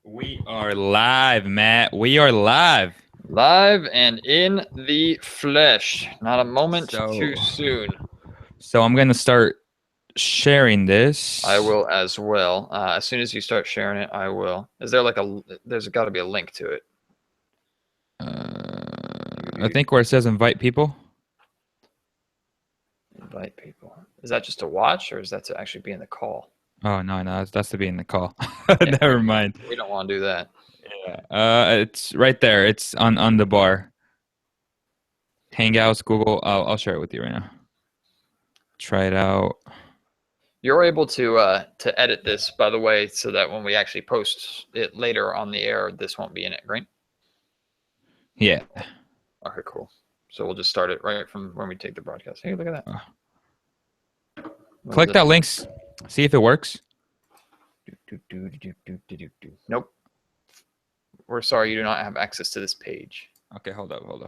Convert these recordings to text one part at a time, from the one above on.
We are live, Matt. We are live. Live and in the flesh. Not a moment So- too soon. So I'm going to start sharing this. I will as well. As soon as you start sharing it, I will. Is there like there's got to be a link to it. I think where it says invite people. Invite people. Is that just to watch or is that to actually be in the call? Oh, no, that's to be in the call. Yeah, Never mind. We don't want to do that. Yeah. It's right there. It's on the bar. Hangouts, Google. I'll share it with you right now. Try it out. You're able to edit this, by the way, so that when we actually post it later on the air, this won't be in it, right? Yeah. Okay, cool. So we'll just start it right from when we take the broadcast. Hey, look at that. Click that link. See if it works. Nope. We're sorry you do not have access to this page. Okay, hold up. Well,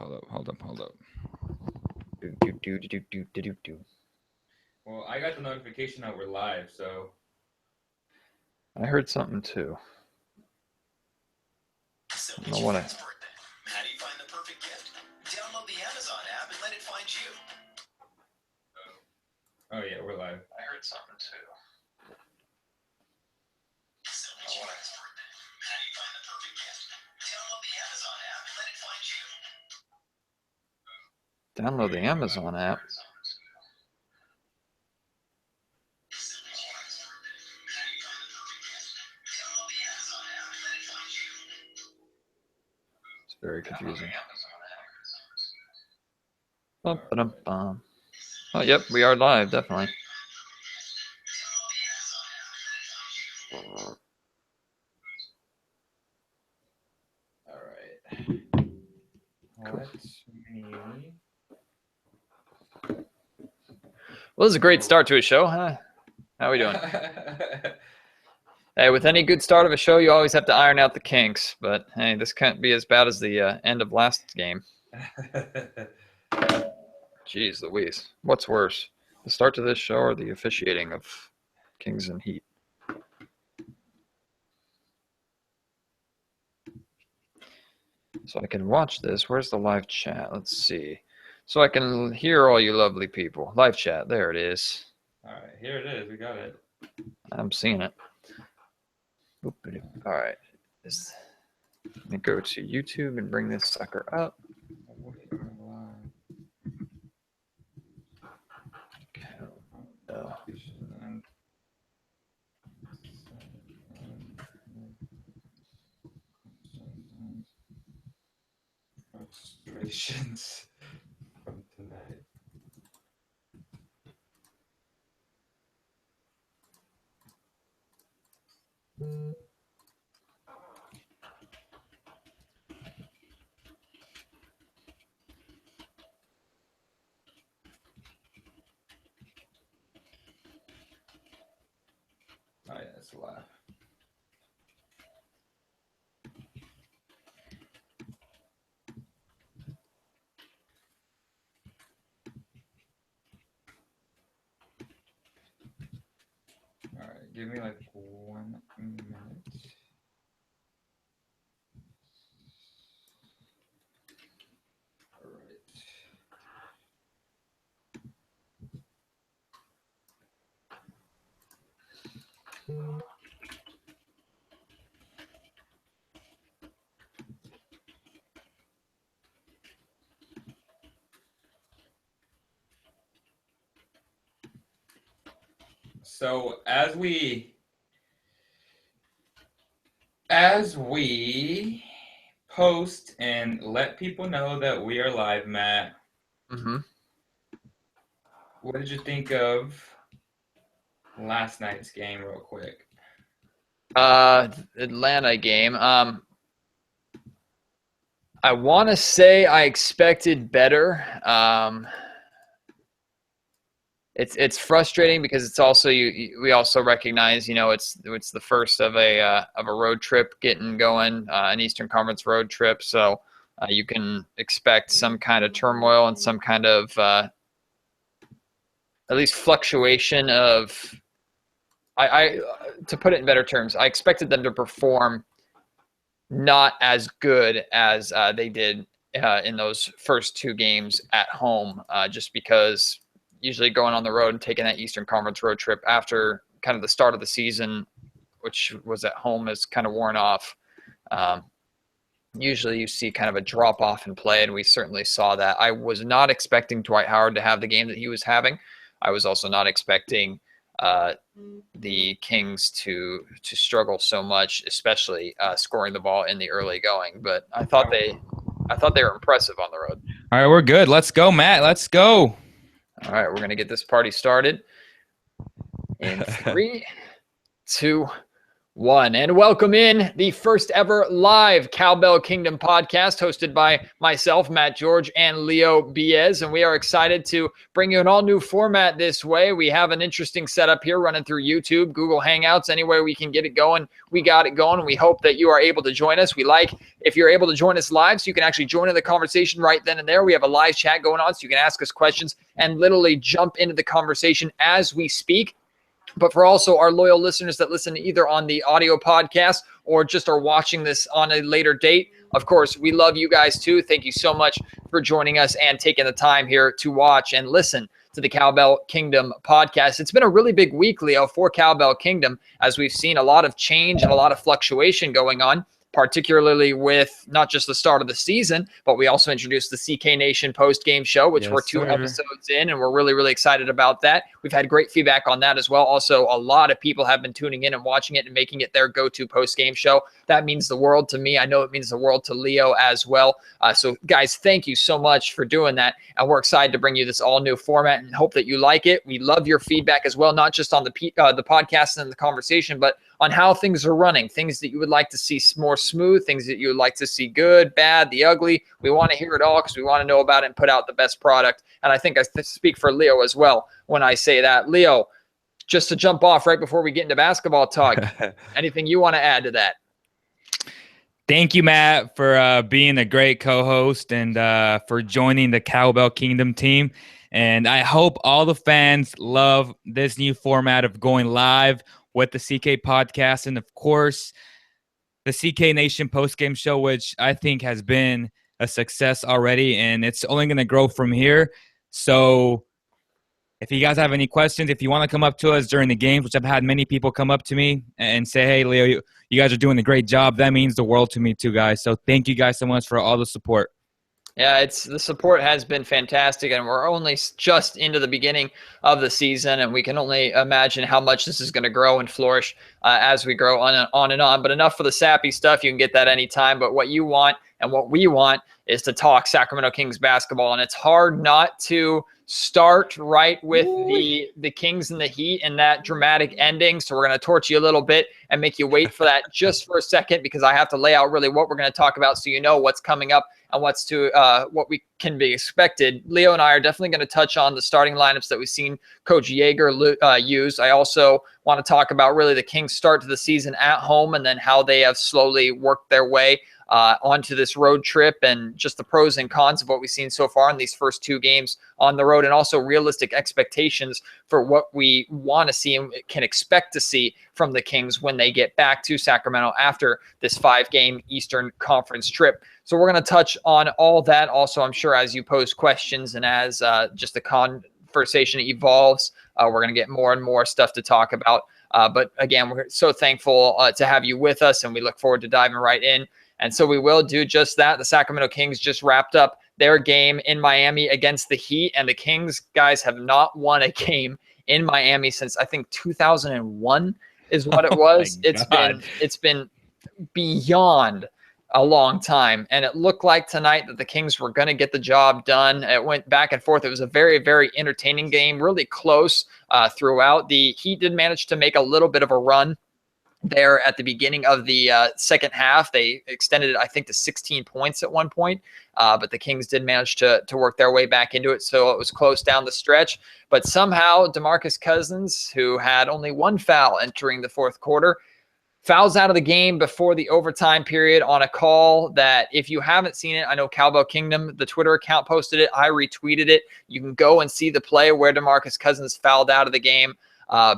I got the notification that we're live, so. I heard something too. I don't want to. How do you find the perfect gift? Download the Amazon app and let it find you. Oh yeah, we're live. I heard something too. How do you find the perfect gift? Download the Amazon app and let it find you. Download the Amazon app. It's very confusing. Bum. Oh, yep, we are live, definitely. All right. Cool. Let's me. Well, this is a great start to a show, huh? How we doing? Hey, with any good start of a show, you always have to iron out the kinks. But hey, this can't be as bad as the end of last game. Jeez Louise. What's worse, the start to this show or the officiating of Kings and Heat? So I can watch this. Where's the live chat? Let's see. So I can hear all you lovely people. Live chat. There it is. All right, here it is. We got it. I'm seeing it. All right. Let me go to YouTube and bring this sucker up. Frustrations from tonight. Oh yeah, it's live. All right, give me like 1 minute. All right. So as we post and let people know that we are live, Matt, what did you think of last night's game, real quick? Atlanta game. I want to say I expected better. It's frustrating because it's also we also recognize it's the first of a road trip getting going, an Eastern Conference road trip, so you can expect some kind of turmoil and some kind of at least fluctuation of I to put it in better terms, I expected them to perform not as good as they did in those first 2 games at home, just because usually going on the road and taking that Eastern Conference road trip after kind of the start of the season, which was at home, is kind of worn off. Usually you see kind of a drop off in play, and we certainly saw that. I was not expecting Dwight Howard to have the game that he was having. I was also not expecting the Kings to struggle so much, especially scoring the ball in the early going. But I thought they were impressive on the road. All right, we're good. Let's go, Matt. Let's go. All right, we're going to get this party started in 3, 2, 1. And welcome in the first ever live Cowbell Kingdom podcast hosted by myself, Matt George, and Leo Beas. And we are excited to bring you an all new format this way. We have an interesting setup here running through YouTube, Google Hangouts, anywhere we can get it going. We got it going. And we hope that you are able to join us. We like if you're able to join us live so you can actually join in the conversation right then and there. We have a live chat going on so you can ask us questions and literally jump into the conversation as we speak. But for also our loyal listeners that listen either on the audio podcast or just are watching this on a later date, of course, we love you guys too. Thank you so much for joining us and taking the time here to watch and listen to the Cowbell Kingdom podcast. It's been a really big week, Leo, for Cowbell Kingdom, as we've seen a lot of change and a lot of fluctuation going on, particularly with not just the start of the season, but we also introduced the CK Nation post-game show, which we're 2 episodes in, and we're really, really excited about that. We've had great feedback on that as well. Also, a lot of people have been tuning in and watching it and making it their go-to post-game show. That means the world to me. I know it means the world to Leo as well. So, guys, thank you so much for doing that, and we're excited to bring you this all-new format and hope that you like it. We love your feedback as well, not just on the podcast and the conversation, but on how things are running, things that you would like to see more smooth, things that you would like to see good, bad, the ugly. We want to hear it all because we want to know about it and put out the best product. And I think I speak for Leo as well when I say that. Leo, just to jump off right before we get into basketball talk, anything you want to add to that? Thank you, Matt, for being a great co-host and for joining the Cowbell Kingdom team. And I hope all the fans love this new format of going live with the CK podcast, and of course the CK Nation post-game show, which I think has been a success already, and it's only going to grow from here. So if you guys have any questions, if you want to come up to us during the games, which I've had many people come up to me and say, hey, Leo, you guys are doing a great job. That means the world to me too, guys. So thank you guys so much for all the support. Yeah, the support has been fantastic, and we're only just into the beginning of the season, and we can only imagine how much this is going to grow and flourish as we grow on and on. But enough for the sappy stuff. You can get that anytime. But what you want and what we want is to talk Sacramento Kings basketball, and it's hard not to start right with the Kings and the Heat and that dramatic ending. So we're going to torch you a little bit and make you wait for that just for a second, because I have to lay out really what we're going to talk about so you know what's coming up and what we can be expected. Leo and I are definitely going to touch on the starting lineups that we've seen Coach Yeager use. I also want to talk about really the Kings' start to the season at home and then how they have slowly worked their way onto this road trip, and just the pros and cons of what we've seen so far in these first 2 games on the road, and also realistic expectations for what we want to see and can expect to see from the Kings when they get back to Sacramento after this 5-game Eastern Conference trip. So we're going to touch on all that. Also, I'm sure as you pose questions and as just the conversation evolves, we're going to get more and more stuff to talk about. But again, we're so thankful to have you with us, and we look forward to diving right in. And so we will do just that. The Sacramento Kings just wrapped up their game in Miami against the Heat, and the Kings, guys, have not won a game in Miami since I think 2001 is what it was. It's been beyond a long time, and it looked like tonight that the Kings were going to get the job done. It went back and forth. It was a very, very entertaining game, really close throughout. The Heat did manage to make a little bit of a run there at the beginning of the second half. They extended it, I think, to 16 points at one point, but the Kings did manage to work their way back into it, so it was close down the stretch. But somehow DeMarcus Cousins, who had only 1 foul entering the fourth quarter, fouls out of the game before the overtime period on a call that, if you haven't seen it, I know Cowbell Kingdom, the Twitter account, posted it. I retweeted it. You can go and see the play where DeMarcus Cousins fouled out of the game.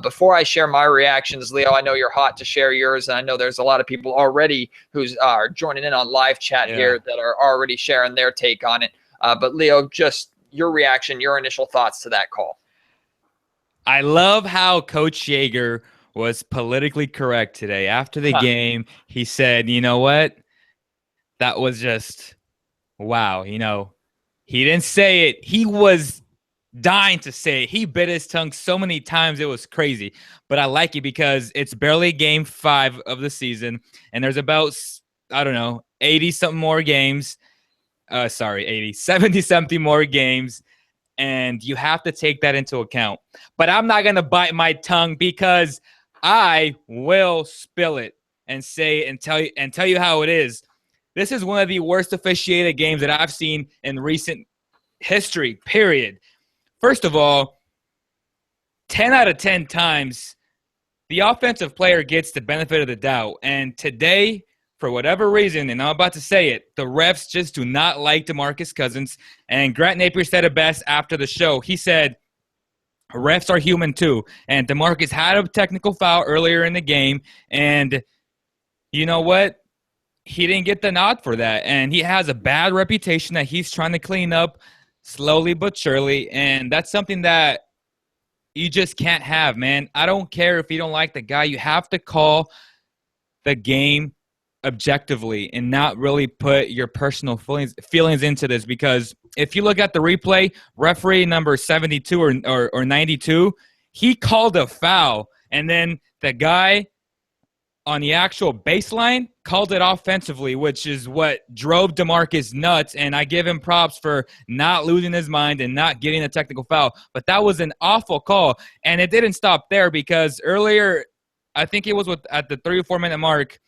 Before I share my reactions, Leo, I know you're hot to share yours, and I know there's a lot of people already who are joining in on live chat here that are already sharing their take on it. But Leo, just your reaction, your initial thoughts to that call. I love how Coach Yeager was politically correct today. After the game, he said, you know what? That was just, wow. You know, he didn't say it. He was dying to say it. He bit his tongue so many times. It was crazy. But I like it because it's barely game 5 of the season. And there's about, I don't know, 80-something more games. 70-something more games. And you have to take that into account. But I'm not going to bite my tongue because I will spill it and say and tell you how it is. This is one of the worst officiated games that I've seen in recent history, period. First of all, 10 out of 10 times, the offensive player gets the benefit of the doubt. And today, for whatever reason, and I'm about to say it, the refs just do not like DeMarcus Cousins. And Grant Napier said it best after the show. He said, refs are human too. And DeMarcus had a technical foul earlier in the game. And you know what? He didn't get the nod for that. And he has a bad reputation that he's trying to clean up slowly but surely. And that's something that you just can't have, man. I don't care if you don't like the guy. You have to call the game objectively and not really put your personal feelings into this, because if you look at the replay, referee number 72 or 92, he called a foul, and then the guy on the actual baseline called it offensively, which is what drove DeMarcus nuts, and I give him props for not losing his mind and not getting a technical foul. But that was an awful call, and it didn't stop there, because earlier, I think it was at the 3 or 4 minute mark,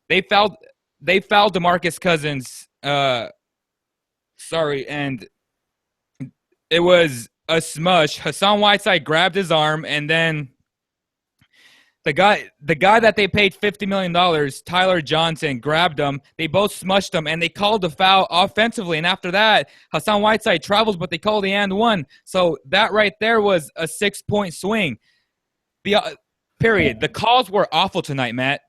they fouled DeMarcus Cousins. And it was a smush. Hassan Whiteside grabbed his arm, and then the guy that they paid $50 million, Tyler Johnson, grabbed him. They both smushed him, and they called the foul offensively. And after that, Hassan Whiteside travels, but they called the and one. So that right there was a 6-point swing. Period. The calls were awful tonight, Matt.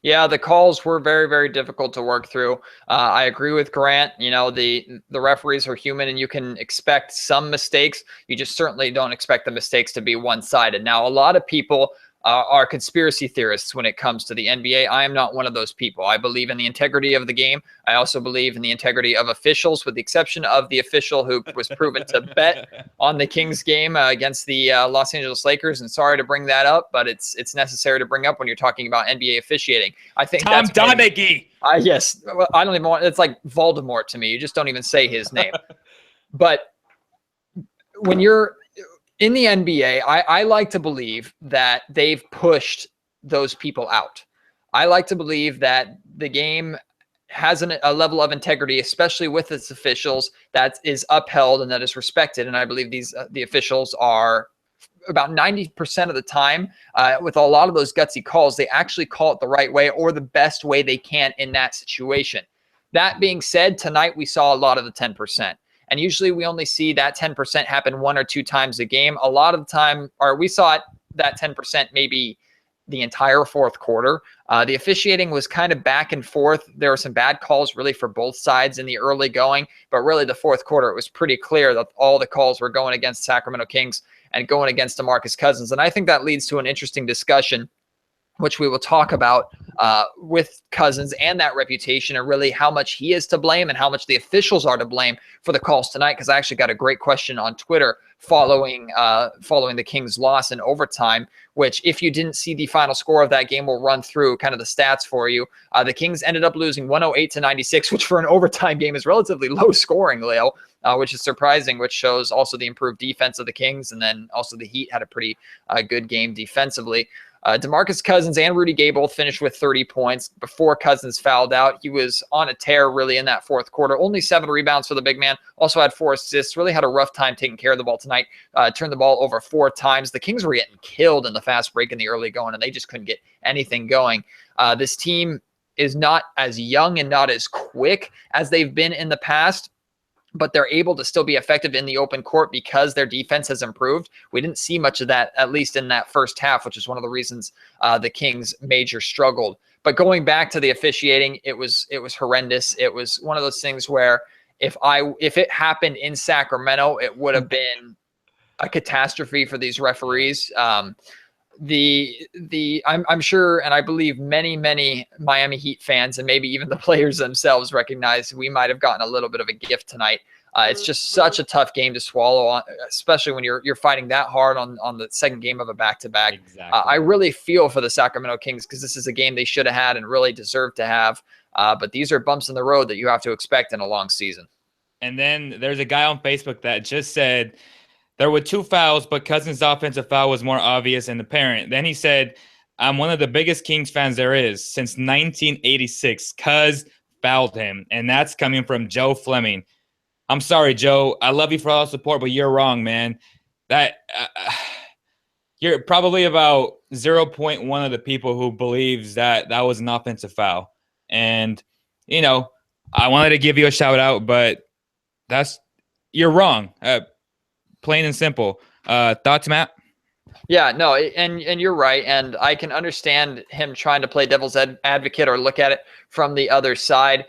Yeah, the calls were very, very difficult to work through. I agree with Grant. You know, the referees are human, and you can expect some mistakes. You just certainly don't expect the mistakes to be one-sided. Now, a lot of people are conspiracy theorists when it comes to the NBA. I am not one of those people. I believe in the integrity of the game. I also believe in the integrity of officials, with the exception of the official who was proven to bet on the Kings game against the Los Angeles Lakers. And sorry to bring that up, but it's necessary to bring up when you're talking about NBA officiating. I think Tom Donaghy. Yes, I don't even want. It's like Voldemort to me. You just don't even say his name. But when you're in the NBA, I like to believe that they've pushed those people out. I like to believe that the game has a level of integrity, especially with its officials, that is upheld and that is respected. And I believe the officials are about 90% of the time, with a lot of those gutsy calls, they actually call it the right way or the best way they can in that situation. That being said, tonight we saw a lot of the 10%. And usually we only see that 10% happen 1 or 2 times a game. A lot of the time, or we saw that 10% maybe the entire fourth quarter. The officiating was kind of back and forth. There were some bad calls really for both sides in the early going, but really the fourth quarter, it was pretty clear that all the calls were going against Sacramento Kings and going against DeMarcus Cousins. And I think that leads to an interesting discussion, which we will talk about with Cousins and that reputation, and really how much he is to blame and how much the officials are to blame for the calls tonight. Because I actually got a great question on Twitter following the Kings' loss in overtime, which if you didn't see the final score of that game, we'll run through kind of the stats for you. The Kings ended up losing 108-96, which for an overtime game is relatively low scoring, Leo, which is surprising, which shows also the improved defense of the Kings. And then also the Heat had a pretty good game defensively. DeMarcus Cousins and Rudy Gay both finished with 30 points before Cousins fouled out. He was on a tear really in that fourth quarter. Only 7 rebounds for the big man. Also had 4 assists. Really had a rough time taking care of the ball tonight. Turned the ball over 4 times. The Kings were getting killed in the fast break in the early going, and they just couldn't get anything going. This team is not as young and not as quick as they've been in the past, but they're able to still be effective in the open court because their defense has improved. We didn't see much of that, at least in that first half, which is one of the reasons the Kings major struggled. But going back to the officiating, it was horrendous. It was one of those things where if it happened in Sacramento, it would have been a catastrophe for these referees. I'm sure, and I believe many Miami Heat fans and maybe even the players themselves recognize we might have gotten a little bit of a gift tonight. It's just such a tough game to swallow, especially when you're fighting that hard on the second game of a back-to-back. Exactly. I really feel for the Sacramento Kings because this is a game they should have had and really deserved to have. But these are bumps in the road that you have to expect in a long season. And then there's a guy on Facebook that just said there were 2 fouls, but Cousins' offensive foul was more obvious and apparent. Then he said, I'm one of the biggest Kings fans there is. Since 1986, Cuz fouled him. And that's coming from Joe Fleming. I'm sorry, Joe. I love you for all the support, but you're wrong, man. That you're probably about 0.1 of the people who believes that was an offensive foul. And, I wanted to give you a shout out, but you're wrong. Plain and simple. Thoughts, Matt? Yeah, no, and you're right, and I can understand him trying to play devil's advocate or look at it from the other side.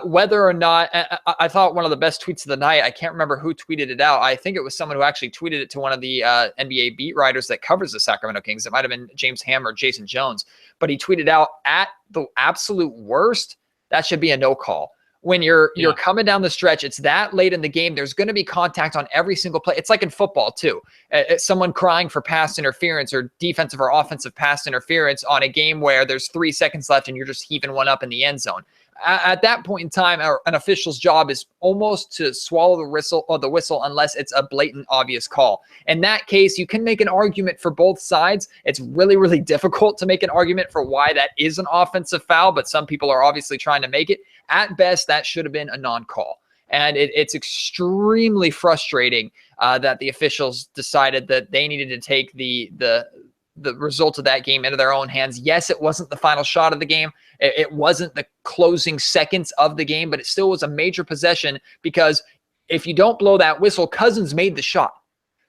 Whether or not, I thought one of the best tweets of the night, I can't remember who tweeted it out. I think it was someone who actually tweeted it to one of the NBA beat writers that covers the Sacramento Kings. It might have been James Ham or Jason Jones, but he tweeted out, at the absolute worst, that should be a no call. When you're coming down the stretch, it's that late in the game, there's going to be contact on every single play. It's like in football too. It's someone crying for pass interference or defensive or offensive pass interference on a game where there's 3 seconds left and you're just heaving one up in the end zone. At that point in time, an official's job is almost to swallow the whistle unless it's a blatant, obvious call. In that case, you can make an argument for both sides. It's really, really difficult to make an argument for why that is an offensive foul, but some people are obviously trying to make it. At best, that should have been a non-call. And it's extremely frustrating that the officials decided that they needed to take the result of that game into their own hands. Yes, it wasn't the final shot of the game. It wasn't the closing seconds of the game, but it still was a major possession because if you don't blow that whistle, Cousins made the shot.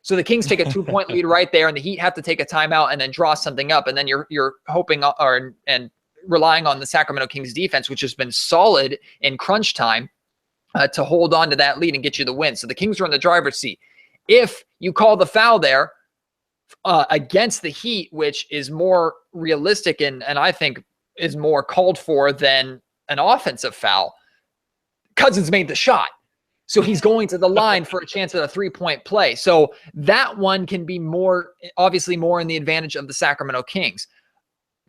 So the Kings take a 2-point lead right there, and the Heat have to take a timeout and then draw something up. And then you're hoping and relying on the Sacramento Kings defense, which has been solid in crunch time, to hold on to that lead and get you the win. So the Kings are in the driver's seat. If you call the foul there against the Heat, which is more realistic and I think is more called for than an offensive foul, Cousins made the shot. So he's going to the line for a chance at a 3-point play. So that one can be obviously more in the advantage of the Sacramento Kings.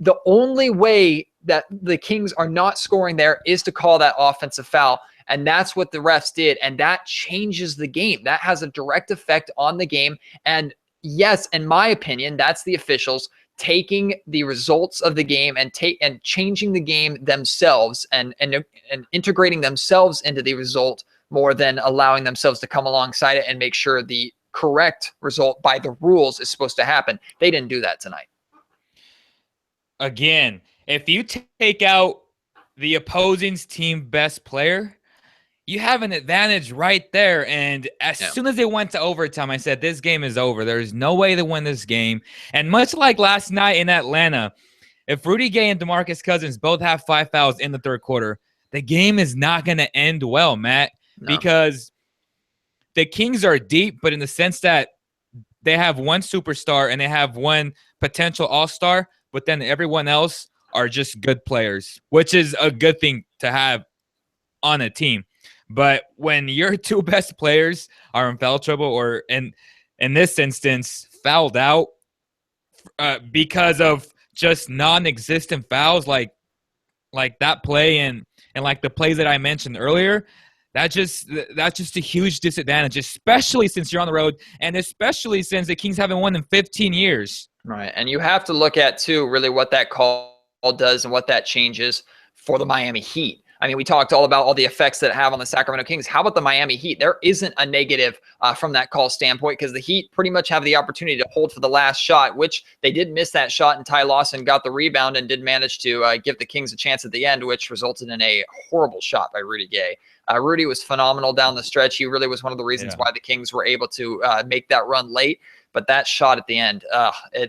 The only way that the Kings are not scoring there is to call that offensive foul. And that's what the refs did. And that changes the game. That has a direct effect on the game. And yes, in my opinion, that's the officials taking the results of the game and changing the game themselves and integrating themselves into the result more than allowing themselves to come alongside it and make sure the correct result by the rules is supposed to happen. They didn't do that tonight. Again, if you take out the opposing team best player, you have an advantage right there. And as soon as they went to overtime, I said, this game is over. There's no way to win this game. And much like last night in Atlanta, if Rudy Gay and DeMarcus Cousins both have 5 fouls in the third quarter, the game is not going to end well, Matt, because the Kings are deep, but in the sense that they have one superstar and they have one potential all-star, but then everyone else are just good players, which is a good thing to have on a team. But when your 2 best players are in foul trouble or in this instance fouled out because of just non-existent fouls like that play and like the plays that I mentioned earlier, that's just a huge disadvantage, especially since you're on the road and especially since the Kings haven't won in 15 years. Right. And you have to look at too really what that call does and what that changes for the Miami Heat. I mean, we talked all about all the effects that it have on the Sacramento Kings. How about the Miami Heat? There isn't a negative from that call standpoint because the Heat pretty much have the opportunity to hold for the last shot, which they did miss that shot, and Ty Lawson got the rebound and did manage to give the Kings a chance at the end, which resulted in a horrible shot by Rudy Gay. Rudy was phenomenal down the stretch. He really was one of the reasons why the Kings were able to make that run late. But that shot at the end,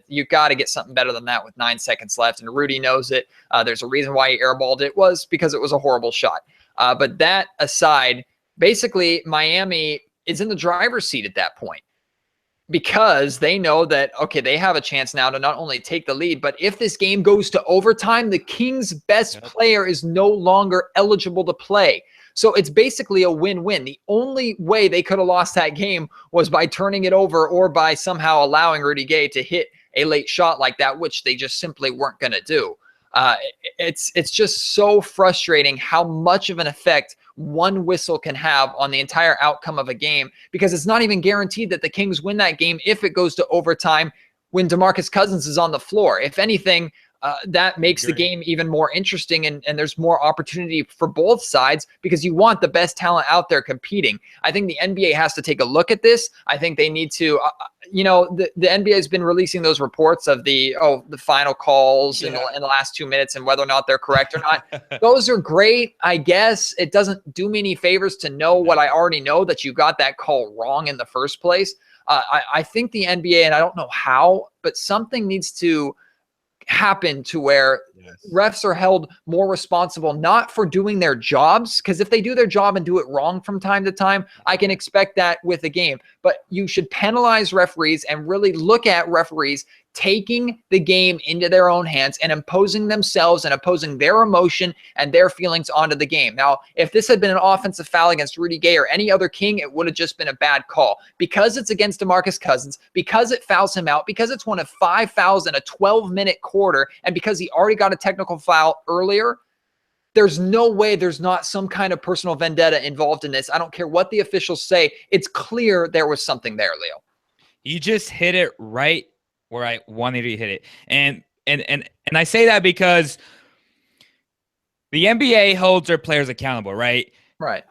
you got to get something better than that with 9 seconds left. And Rudy knows it. There's a reason why he airballed it, was because it was a horrible shot. But that aside, basically Miami is in the driver's seat at that point because they know that, okay, they have a chance now to not only take the lead, but if this game goes to overtime, the Kings' best player is no longer eligible to play. So it's basically a win-win. The only way they could have lost that game was by turning it over or by somehow allowing Rudy Gay to hit a late shot like that, which they just simply weren't going to do. It's just so frustrating how much of an effect one whistle can have on the entire outcome of a game, because it's not even guaranteed that the Kings win that game if it goes to overtime when DeMarcus Cousins is on the floor. If anything, that makes the game even more interesting, and there's more opportunity for both sides because you want the best talent out there competing. I think the NBA has to take a look at this. I think they need to, the NBA has been releasing those reports of the final calls in the last 2 minutes and whether or not they're correct or not. Those are great, I guess. It doesn't do me any favors to know what I already know, that you got that call wrong in the first place. I think the NBA, and I don't know how, but something needs to happen to where refs are held more responsible, not for doing their jobs, because if they do their job and do it wrong from time to time, I can expect that with a game. But you should penalize referees and really look at referees taking the game into their own hands and imposing themselves and imposing their emotion and their feelings onto the game. Now, if this had been an offensive foul against Rudy Gay or any other King, it would have just been a bad call. Because it's against DeMarcus Cousins, because it fouls him out, because it's one of 5 fouls in a 12-minute quarter, and because he already got a technical foul earlier, there's no way there's not some kind of personal vendetta involved in this. I don't care what the officials say. It's clear there was something there, Leo. You just hit it right where I wanted to hit it. And I say that because the NBA holds their players accountable, right? Right.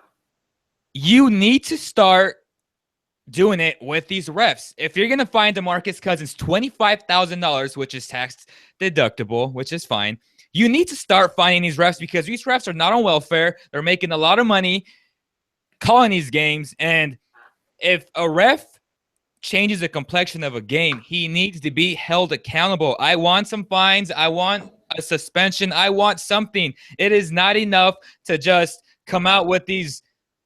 You need to start doing it with these refs. If you're going to fine DeMarcus Cousins $25,000, which is tax deductible, which is fine, you need to start fining these refs, because these refs are not on welfare. They're making a lot of money calling these games. And if a ref changes the complexion of a game, he needs to be held accountable. I want some fines. I want a suspension. I want something. It is not enough to just come out with these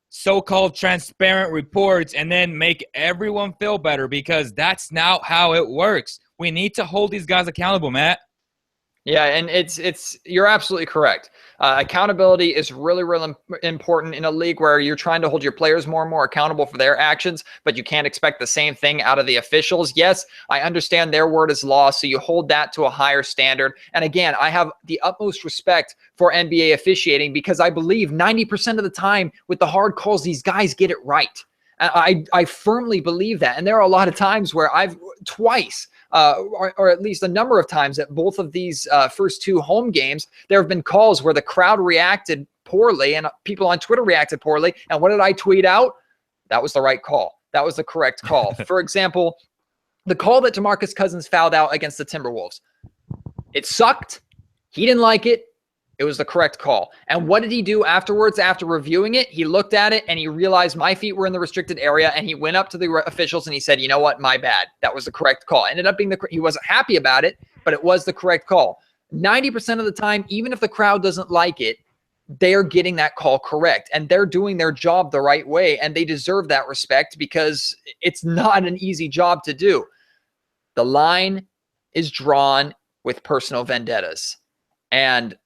so-called transparent reports and then make everyone feel better, because that's not how it works. We need to hold these guys accountable, Matt. Yeah, and you're absolutely correct. Accountability is really, really important in a league where you're trying to hold your players more and more accountable for their actions, but you can't expect the same thing out of the officials. Yes, I understand their word is law, so you hold that to a higher standard. And again, I have the utmost respect for NBA officiating, because I believe 90% of the time with the hard calls, these guys get it right. I firmly believe that. And there are a lot of times where I've twice, or at least a number of times at both of these first 2 home games, there have been calls where the crowd reacted poorly and people on Twitter reacted poorly. And what did I tweet out? That was the right call. That was the correct call. For example, the call that DeMarcus Cousins fouled out against the Timberwolves. It sucked. He didn't like it. It was the correct call. And what did he do afterwards? After reviewing it, he looked at it and he realized my feet were in the restricted area, and he went up to the officials and he said, you know what, my bad. That was the correct call. Ended up being he wasn't happy about it, but it was the correct call. 90% of the time, even if the crowd doesn't like it, they're getting that call correct, and they're doing their job the right way, and they deserve that respect, because it's not an easy job to do. The line is drawn with personal vendettas, and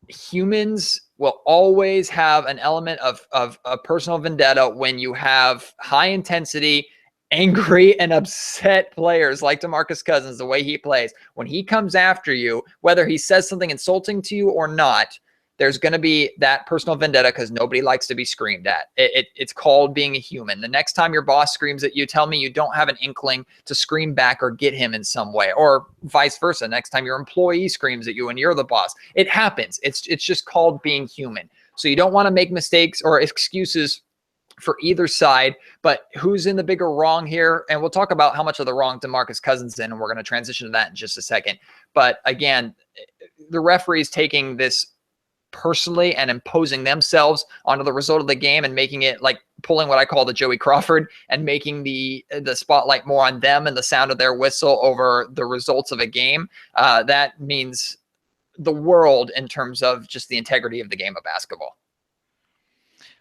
humans will always have an element of a personal vendetta when you have high intensity, angry and upset players like DeMarcus Cousins, the way he plays. When he comes after you, whether he says something insulting to you or not, there's going to be that personal vendetta because nobody likes to be screamed at. It's called being a human. The next time your boss screams at you, tell me you don't have an inkling to scream back or get him in some way, or vice versa. Next time your employee screams at you and you're the boss, it happens. It's just called being human. So you don't want to make mistakes or excuses for either side, but who's in the bigger wrong here? And we'll talk about how much of the wrong DeMarcus Cousins in, and we're going to transition to that in just a second. But again, the referees taking this personally and imposing themselves onto the result of the game and making it like pulling what I call the Joey Crawford and making the spotlight more on them and the sound of their whistle over the results of a game. That means the world in terms of just the integrity of the game of basketball.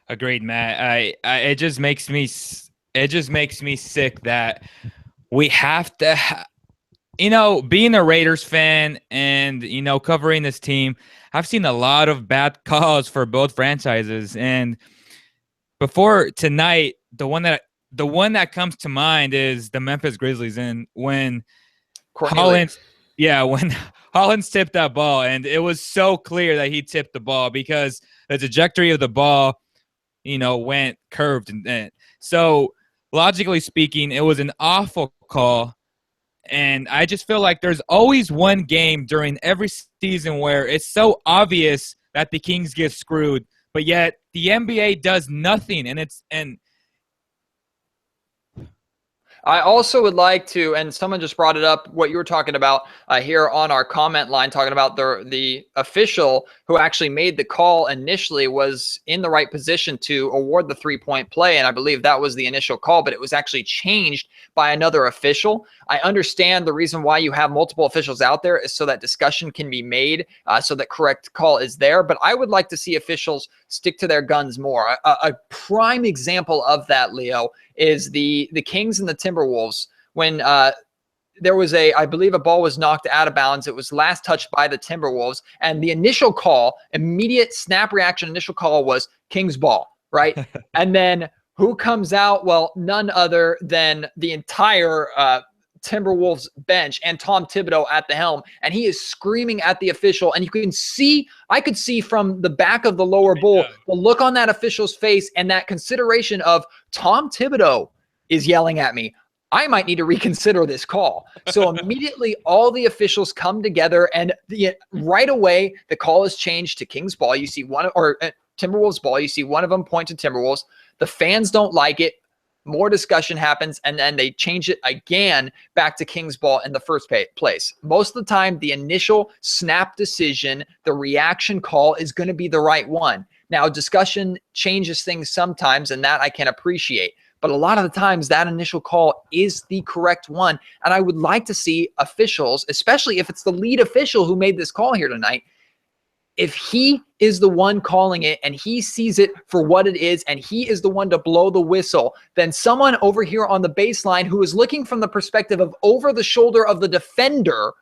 Agreed, Matt. It just makes me sick that we have to, being a Raiders fan and, covering this team, I've seen a lot of bad calls for both franchises. And before tonight, the one that comes to mind is the Memphis Grizzlies. And when Hollins tipped that ball, and it was so clear that he tipped the ball because the trajectory of the ball, went curved. And so logically speaking, it was an awful call. And I just feel like there's always one game during every season where it's so obvious that the Kings get screwed, but yet the NBA does nothing. And I also would like to, and someone just brought it up, what you were talking about here on our comment line, talking about the official who actually made the call initially was in the right position to award the 3-point play. And I believe that was the initial call, but it was actually changed by another official. I understand the reason why you have multiple officials out there is so that discussion can be made, so that correct call is there. But I would like to see officials stick to their guns more. A prime example of that, Leo, is the Kings and the Timberwolves when there was I believe a ball was knocked out of bounds. It was last touched by the Timberwolves, and the initial call, immediate snap reaction, initial call was Kings ball, right? And then who comes out? Well, none other than the entire Timberwolves bench and Tom Thibodeau at the helm, and he is screaming at the official, and I could see from the back of the lower bowl the look on that official's face and that consideration of Tom Thibodeau is yelling at me. I might need to reconsider this call. So immediately all the officials come together, and right away the call is changed to Kings ball. You see Timberwolves ball. You see one of them point to Timberwolves. The fans don't like it. More discussion happens, and then they change it again back to Kings ball in the first place. Most of the time, the initial snap decision, the reaction call is going to be the right one. Now, discussion changes things sometimes, and that I can appreciate. But a lot of the times, that initial call is the correct one. And I would like to see officials, especially if it's the lead official who made this call here tonight, if he is the one calling it and he sees it for what it is and he is the one to blow the whistle, then someone over here on the baseline who is looking from the perspective of over the shoulder of the defender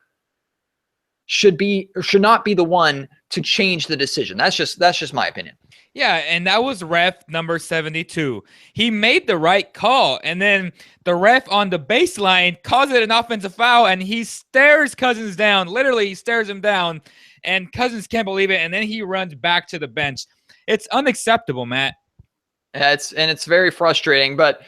should not be the one to change the decision. That's just my opinion. Yeah, and that was ref number 72. He made the right call, and then the ref on the baseline calls it an offensive foul, and he stares Cousins down. Literally, he stares him down, and Cousins can't believe it, and then he runs back to the bench. It's unacceptable, Matt. It's very frustrating, but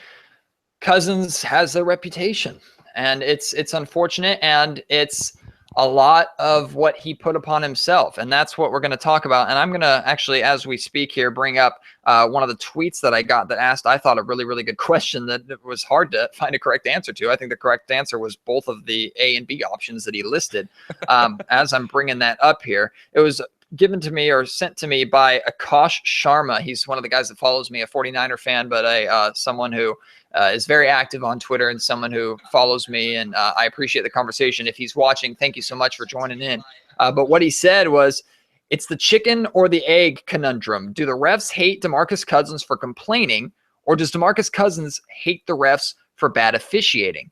Cousins has a reputation, and it's unfortunate, and it's a lot of what he put upon himself. And that's what we're going to talk about. And I'm going to actually, as we speak here, bring up one of the tweets that I got that asked, I thought, a really, really good question that was hard to find a correct answer to. I think the correct answer was both of the A and B options that he listed. As I'm bringing that up here, it was given to me or sent to me by Akash Sharma. He's one of the guys that follows me, a 49er fan, but someone who is very active on Twitter and someone who follows me, and I appreciate the conversation. If he's watching, thank you so much for joining in. But what he said was, it's the chicken or the egg conundrum. Do the refs hate DeMarcus Cousins for complaining, or does DeMarcus Cousins hate the refs for bad officiating?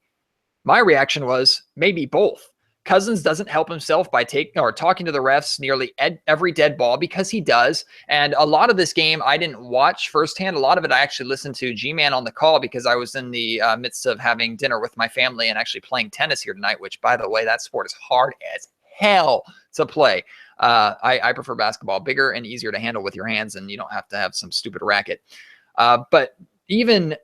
My reaction was maybe both. Cousins doesn't help himself by talking to the refs nearly every dead ball, because he does. And a lot of this game I didn't watch firsthand. A lot of it I actually listened to G-Man on the call because I was in the midst of having dinner with my family and actually playing tennis here tonight, which, by the way, that sport is hard as hell to play. I prefer basketball, bigger and easier to handle with your hands, and you don't have to have some stupid racket. But even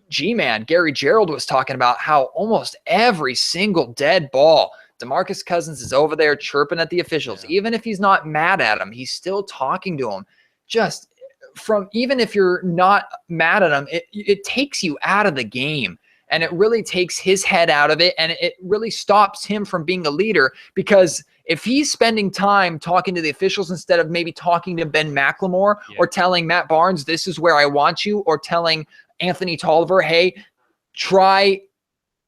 G-Man, Gary Gerald was talking about how almost every single dead ball, DeMarcus Cousins is over there chirping at the officials. Yeah. Even if he's not mad at him, he's still talking to him. Just from, even if you're not mad at him, it takes you out of the game. And it really takes his head out of it. And it really stops him from being a leader, because if he's spending time talking to the officials instead of maybe talking to Ben McLemore, or telling Matt Barnes, this is where I want you, or telling Anthony Tolliver, hey, try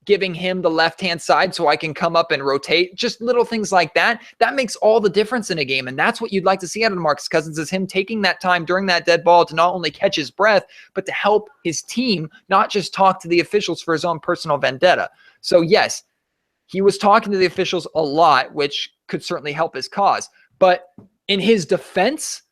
giving him the left-hand side so I can come up and rotate, just little things like that, that makes all the difference in a game. And that's what you'd like to see out of DeMarcus Cousins, is him taking that time during that dead ball to not only catch his breath, but to help his team, not just talk to the officials for his own personal vendetta. So yes, he was talking to the officials a lot, which could certainly help his cause. But in his defense,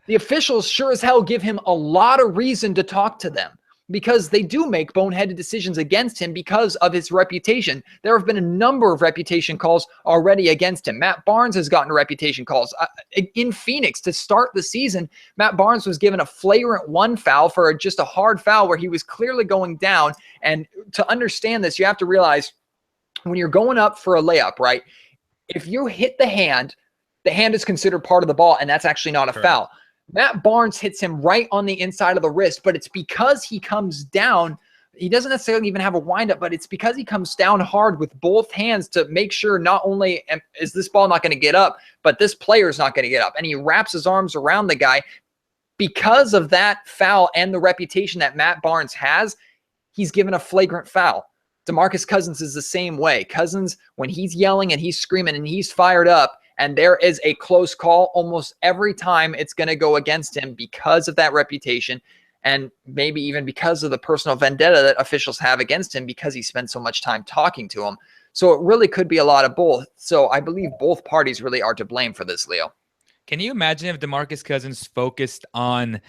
the officials sure as hell give him a lot of reason to talk to them, because they do make boneheaded decisions against him because of his reputation. There have been a number of reputation calls already against him. Matt Barnes has gotten reputation calls. In Phoenix to start the season, Matt Barnes was given a flagrant 1 foul for just a hard foul where he was clearly going down. And to understand this, you have to realize when you're going up for a layup, right? If you hit the hand is considered part of the ball, and that's actually not a foul. Matt Barnes hits him right on the inside of the wrist, but it's because he comes down. He doesn't necessarily even have a windup, but it's because he comes down hard with both hands to make sure not only is this ball not going to get up, but this player is not going to get up. And he wraps his arms around the guy. Because of that foul and the reputation that Matt Barnes has, he's given a flagrant foul. DeMarcus Cousins is the same way. Cousins, when he's yelling and he's screaming and he's fired up, and there is a close call, almost every time it's going to go against him because of that reputation, and maybe even because of the personal vendetta that officials have against him because he spends so much time talking to him. So it really could be a lot of both. So I believe both parties really are to blame for this, Leo. Can you imagine if DeMarcus Cousins focused on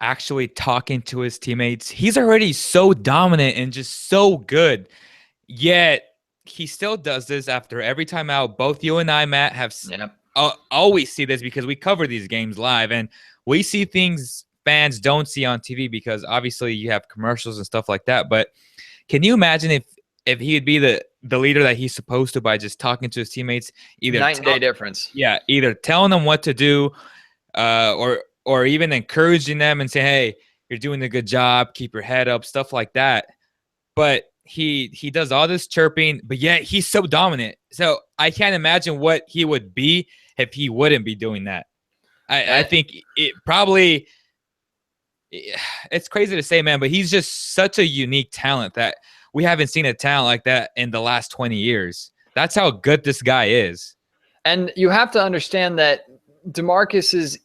actually talking to his teammates? He's already so dominant and just so good, yet he still does this after every time out. Both you and I, Matt, have always see this because we cover these games live, and we see things fans don't see on TV because obviously you have commercials and stuff like that. But can you imagine if he would be the leader that he's supposed to by just talking to his teammates? Either night and day difference. Yeah, either telling them what to do, or even encouraging them and saying, hey, you're doing a good job, keep your head up, stuff like that. But he does all this chirping, but yet he's so dominant. So I can't imagine what he would be if he wouldn't be doing that. I think it probably, it's crazy to say, man, but he's just such a unique talent that we haven't seen a talent like that in the last 20 years. That's how good this guy is. And you have to understand that DeMarcus's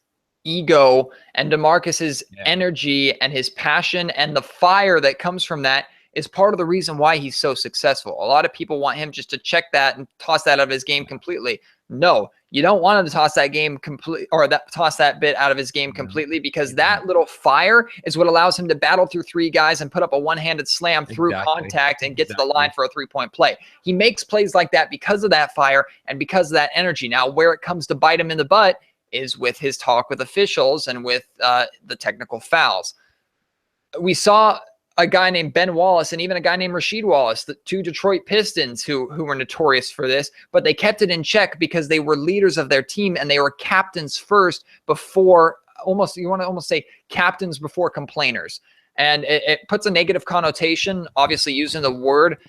ego and DeMarcus's energy and his passion and the fire that comes from that is part of the reason why he's so successful. A lot of people want him just to check that and toss that out of his game completely. No, you don't want him to toss that game complete, or toss that bit out of his game completely, because that little fire is what allows him to battle through 3 guys and put up a one-handed slam through contact and get to the line for a 3-point play. He makes plays like that because of that fire and because of that energy. Now, where it comes to bite him in the butt is with his talk with officials and with the technical fouls. We saw a guy named Ben Wallace and even a guy named Rasheed Wallace, the 2 Detroit Pistons who were notorious for this, but they kept it in check because they were leaders of their team and they were captains first before, you want to almost say captains before complainers. And it puts a negative connotation, obviously using the word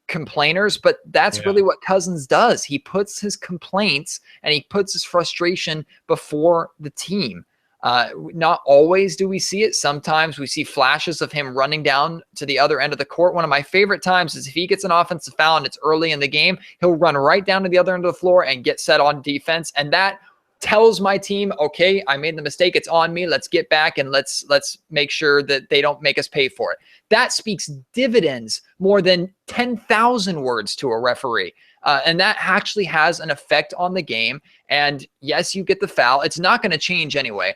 complainers, but that's really what Cousins does. He puts his complaints and he puts his frustration before the team. Not always do we see it. Sometimes we see flashes of him running down to the other end of the court. One of my favorite times is if he gets an offensive foul and it's early in the game, he'll run right down to the other end of the floor and get set on defense. And that tells my team, okay, I made the mistake. It's on me. Let's get back and let's make sure that they don't make us pay for it. That speaks dividends more than 10,000 words to a referee. And that actually has an effect on the game. And yes, you get the foul. It's not going to change anyway.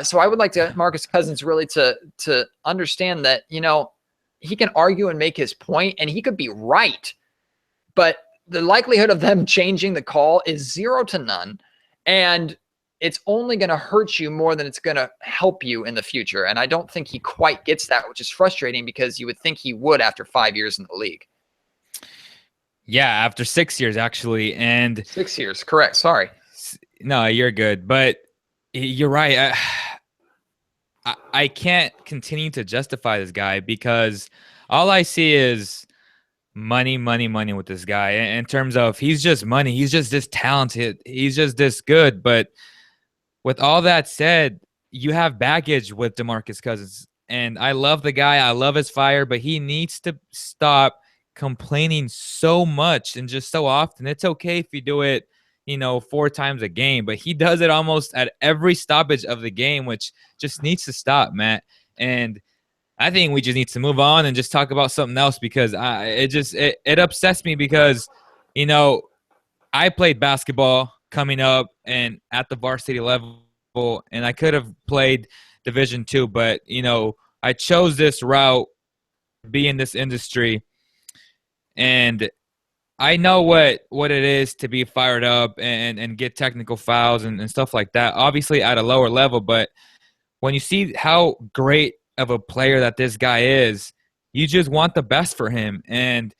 So I would like to Marcus Cousins really to understand that, you know, he can argue and make his point and he could be right, but the likelihood of them changing the call is 0 to none. And it's only going to hurt you more than it's going to help you in the future. And I don't think he quite gets that, which is frustrating because you would think he would after 5 years in the league. Yeah, after 6 years, actually. And 6 years, correct. Sorry. No, you're good. But you're right. I can't continue to justify this guy because all I see is money, money, money with this guy. In terms of he's just money. He's just this talented. He's just this good. But with all that said, you have baggage with DeMarcus Cousins. And I love the guy. I love his fire. But he needs to stop complaining so much and just so often. It's okay if you do it, 4 times a game, but he does it almost at every stoppage of the game, which just needs to stop, Matt. And I think we just need to move on and just talk about something else because it upsets me because, I played basketball coming up and at the varsity level, and I could have played Division II, but, I chose this route to be in this industry. And I know what it is to be fired up and get technical fouls and stuff like that, obviously at a lower level. But when you see how great of a player that this guy is, you just want the best for him. And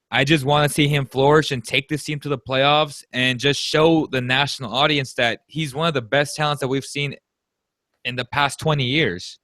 I just want to see him flourish and take this team to the playoffs and just show the national audience that he's one of the best talents that we've seen in the past 20 years.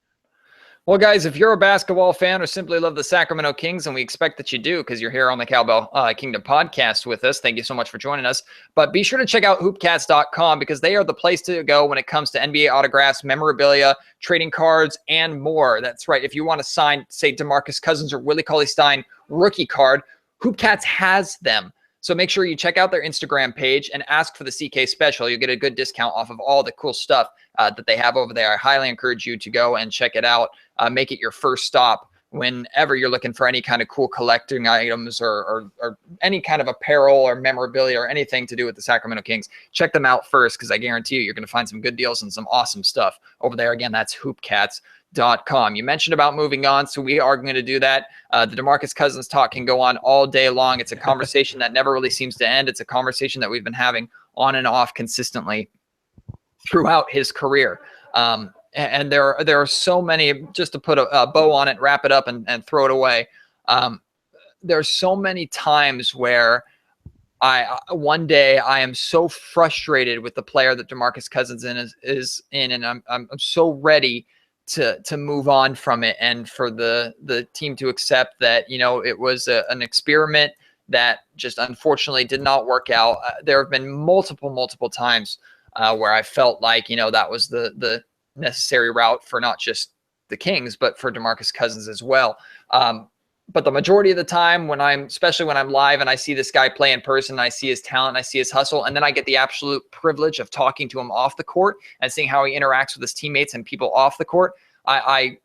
Well, guys, if you're a basketball fan or simply love the Sacramento Kings, and we expect that you do because you're here on the Cowbell Kingdom podcast with us, thank you so much for joining us. But be sure to check out hoopcats.com because they are the place to go when it comes to NBA autographs, memorabilia, trading cards, and more. That's right. If you want to sign, say, DeMarcus Cousins or Willie Cauley-Stein rookie card, Hoopcats has them. So make sure you check out their Instagram page and ask for the CK special. You'll get a good discount off of all the cool stuff that they have over there. I highly encourage you to go and check it out. Make it your first stop whenever you're looking for any kind of cool collecting items or any kind of apparel or memorabilia or anything to do with the Sacramento Kings. Check them out first because I guarantee you're going to find some good deals and some awesome stuff over there. Again, that's hoopcats.com. You mentioned about moving on, so we are going to do that. The DeMarcus Cousins talk can go on all day long. It's a conversation that never really seems to end. It's a conversation that we've been having on and off consistently throughout his career. And there are so many, just to put a bow on it, wrap it up and throw it away. There's so many times where one day I am so frustrated with the player that DeMarcus Cousins is in, and I'm so ready to move on from it and for the team to accept that, it was an experiment that just unfortunately did not work out. There have been multiple times where I felt like, that was the necessary route for not just the Kings, but for DeMarcus Cousins as well. But the majority of the time especially when I'm live and I see this guy play in person, I see his talent, I see his hustle, and then I get the absolute privilege of talking to him off the court and seeing how he interacts with his teammates and people off the court. I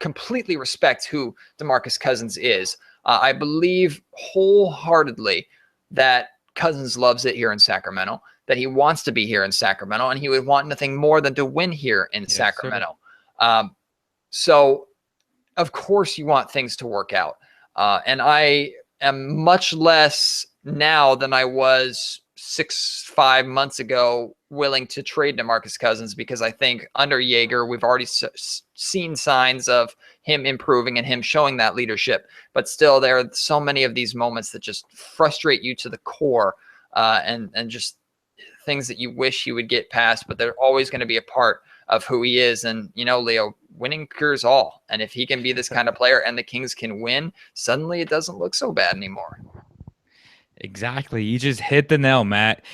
completely respect who DeMarcus Cousins is. I believe wholeheartedly that Cousins loves it here in Sacramento, that he wants to be here in Sacramento, and he would want nothing more than to win here in Sacramento. So, of course, you want things to work out. And I am much less now than I was 5 months ago willing to trade DeMarcus Cousins because I think under Yeager, we've already seen signs of him improving and him showing that leadership. But still, there are so many of these moments that just frustrate you to the core and just things that you wish you would get past, but they're always going to be a part of who he is. And, Leo, winning cures all. And if he can be this kind of player and the Kings can win, suddenly it doesn't look so bad anymore. Exactly. You just hit the nail, Matt.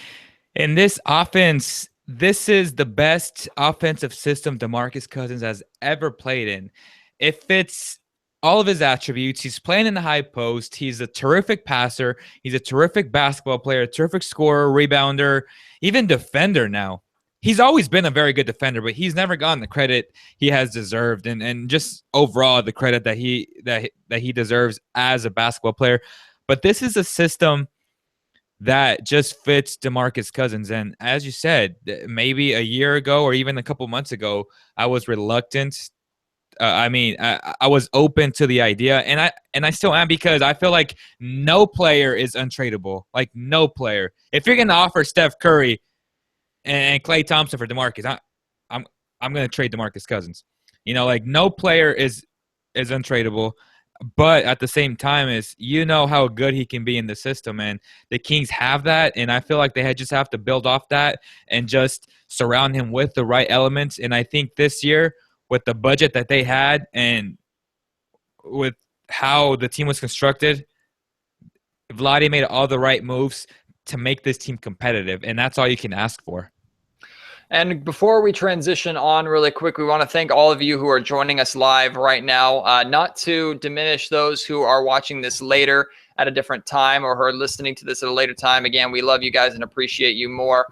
In this offense, this is the best offensive system DeMarcus Cousins has ever played in. It fits all of his attributes. He's playing in the high post. He's a terrific passer. He's a terrific basketball player, a terrific scorer, rebounder, even defender now. He's always been a very good defender, but he's never gotten the credit he has deserved and just overall the credit that he deserves as a basketball player. But this is a system that just fits DeMarcus Cousins. And as you said, maybe a year ago or even a couple months ago, I was reluctant I was open to the idea, and I still am, because I feel like no player is untradeable. Like, no player. If you're gonna offer Steph Curry and Klay Thompson for DeMarcus, I'm gonna trade DeMarcus Cousins. Like, no player is untradeable. But at the same time, is how good he can be in the system, and the Kings have that, and I feel like they just have to build off that and just surround him with the right elements. And I think this year, with the budget that they had and with how the team was constructed, Vlade made all the right moves to make this team competitive, and that's all you can ask for. And before we transition on really quick, we want to thank all of you who are joining us live right now. Not to diminish those who are watching this later at a different time or who are listening to this at a later time. Again, we love you guys and appreciate you more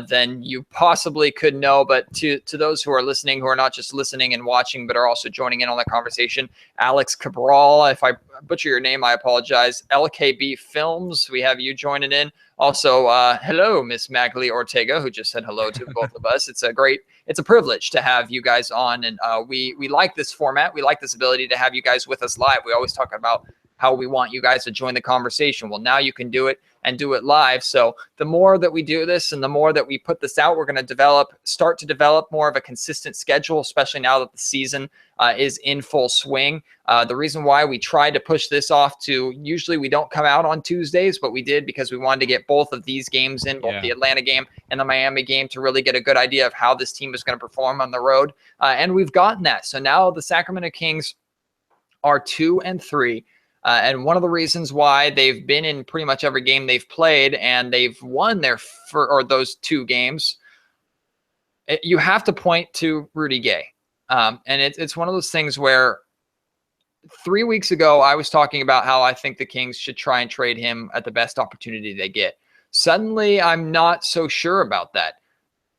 than you possibly could know. But to those who are listening, who are not just listening and watching, but are also joining in on the conversation, Alex Cabral, if I butcher your name, I apologize. LKB Films, we have you joining in. Also, hello, Miss Magli Ortega, who just said hello to both of us. It's a privilege to have you guys on, and we like this format. We like this ability to have you guys with us live. We always talk about how we want you guys to join the conversation. Well, now you can do it and do it live. So the more that we do this and the more that we put this out, we're going to start to develop more of a consistent schedule, especially now that the season is in full swing. The reason why we tried to push this off to, usually we don't come out on Tuesdays, but we did because we wanted to get both of these games in, both the Atlanta game and the Miami game, to really get a good idea of how this team is going to perform on the road. And we've gotten that. So now the Sacramento Kings are 2-3. And one of the reasons why they've been in pretty much every game they've played and they've won those two games, you have to point to Rudy Gay. And it's one of those things where 3 weeks ago, I was talking about how I think the Kings should try and trade him at the best opportunity they get. Suddenly, I'm not so sure about that,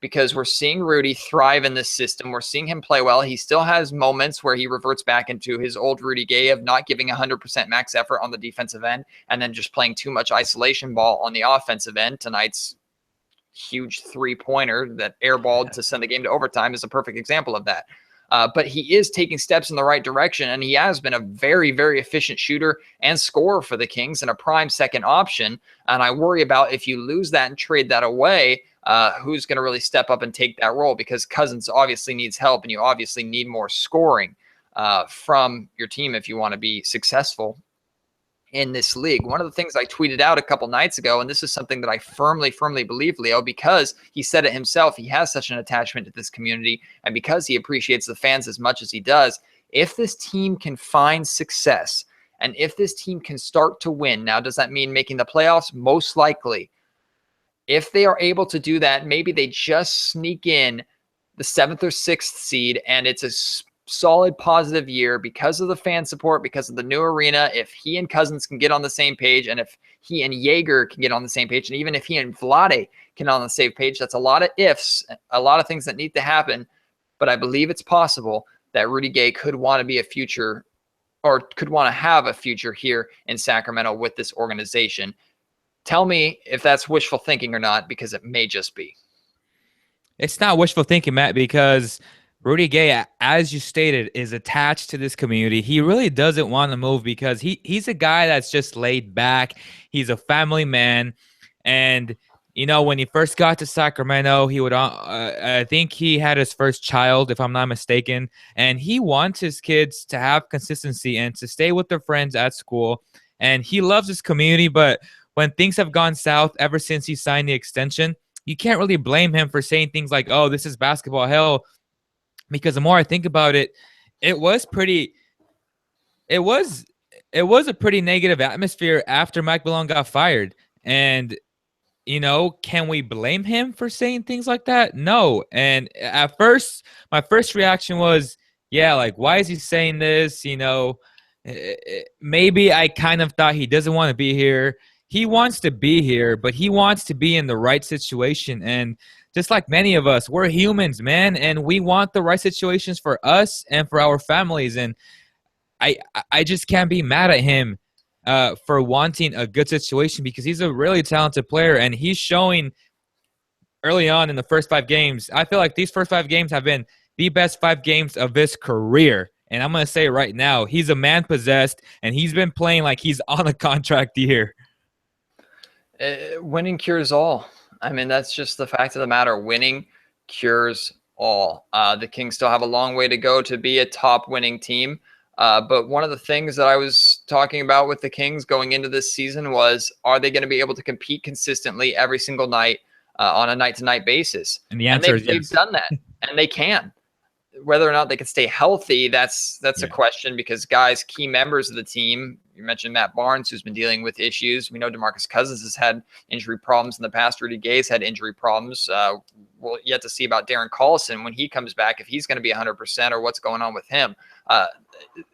because we're seeing Rudy thrive in this system. We're seeing him play well. He still has moments where he reverts back into his old Rudy Gay of not giving 100% max effort on the defensive end and then just playing too much isolation ball on the offensive end. Tonight's huge three-pointer that airballed to send the game to overtime is a perfect example of that. But he is taking steps in the right direction, and he has been a very, very efficient shooter and scorer for the Kings and a prime second option. And I worry about, if you lose that and trade that away, who's going to really step up and take that role, because Cousins obviously needs help, and you obviously need more scoring from your team if you want to be successful in this league. One of the things I tweeted out a couple nights ago, and this is something that I firmly believe, Leo, because he said it himself, he has such an attachment to this community, and because he appreciates the fans as much as he does, if this team can find success and if this team can start to win, now does that mean making the playoffs? Most likely. If they are able to do that, maybe they just sneak in the 7th or 6th seed, and it's a solid positive year because of the fan support, because of the new arena. If he and Cousins can get on the same page, and if he and Jaeger can get on the same page, and even if he and Vlade can get on the same page, that's a lot of ifs, a lot of things that need to happen. But I believe it's possible that Rudy Gay could want to be a future, or could want to have a future here in Sacramento with this organization. Tell me if that's wishful thinking or not, because it may just be. It's not wishful thinking, Matt, because Rudy Gay, as you stated, is attached to this community. He really doesn't want to move because he's a guy that's just laid back. He's a family man. And, when he first got to Sacramento, he would, I think he had his first child, if I'm not mistaken. And he wants his kids to have consistency and to stay with their friends at school. And he loves his community, but when things have gone south ever since he signed the extension, you can't really blame him for saying things like, oh, this is basketball hell. Because the more I think about it, it was a pretty negative atmosphere after Mike Malone got fired. And, can we blame him for saying things like that? No. And at first, my first reaction was, yeah, like, why is he saying this? Maybe I kind of thought he doesn't want to be here. He wants to be here, but he wants to be in the right situation. And just like many of us, we're humans, man, and we want the right situations for us and for our families. And I just can't be mad at him for wanting a good situation, because he's a really talented player, and he's showing early on in the first 5 games. I feel like these first 5 games have been the best 5 games of his career. And I'm going to say right now, he's a man possessed, and he's been playing like he's on a contract year. Winning cures all. I mean, that's just the fact of the matter. Winning cures all. The Kings still have a long way to go to be a top winning team. But one of the things that I was talking about with the Kings going into this season was, are they going to be able to compete consistently every single night on a night-to-night basis? And the answer is yes. They've done that, and they can. Whether or not they can stay healthy, that's a question, because guys, key members of the team, you mentioned Matt Barnes, who's been dealing with issues. We know DeMarcus Cousins has had injury problems in the past. Rudy Gay's had injury problems. We'll yet to see about Darren Collison when he comes back, if he's going to be 100% or what's going on with him.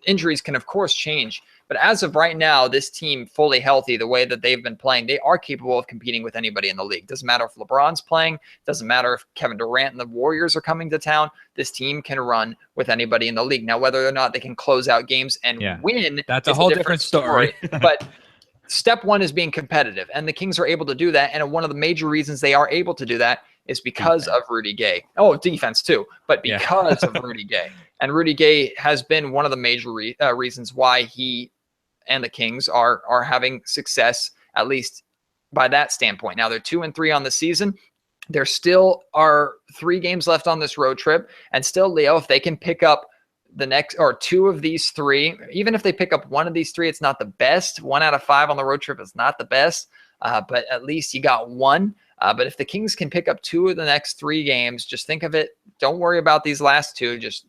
Injuries can, of course, change. But as of right now, this team fully healthy, the way that they've been playing, they are capable of competing with anybody in the league. Doesn't matter if LeBron's playing. Doesn't matter if Kevin Durant and the Warriors are coming to town. This team can run with anybody in the league. Now, whether or not they can close out games and win, that's a whole different story. But step one is being competitive, and the Kings are able to do that. And one of the major reasons they are able to do that is because of Rudy Gay. Oh, defense too, but because of Rudy Gay. And Rudy Gay has been one of the major reasons why he and the Kings are having success, at least by that standpoint. Now they're 2-3 on the season. There still are 3 games left on this road trip, and still, Leo, if they can pick up the next or 2 of these 3, even if they pick up 1 of these 3, it's not the best. 1 out of 5 on the road trip is not the best, but at least you got 1. But if the Kings can pick up 2 of the next 3 games, just think of it. Don't worry about these last 2. Just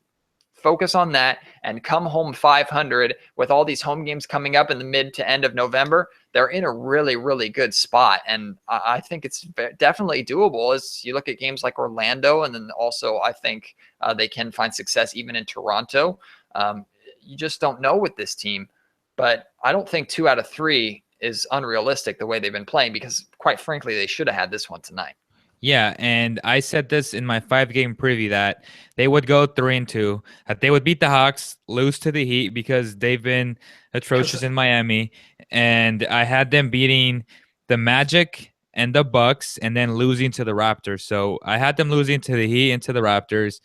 focus on that and come home 500 with all these home games coming up in the mid to end of November. They're in a really, really good spot. And I think it's definitely doable as you look at games like Orlando. And then also I think they can find success even in Toronto. You just don't know with this team. But I don't think 2 out of 3 is unrealistic the way they've been playing, because quite frankly, they should have had this one tonight. Yeah, and I said this in my 5-game preview that they would go 3-2, that they would beat the Hawks, lose to the Heat because they've been atrocious in Miami, and I had them beating the Magic and the Bucks and then losing to the Raptors. So I had them losing to the Heat and to the Raptors.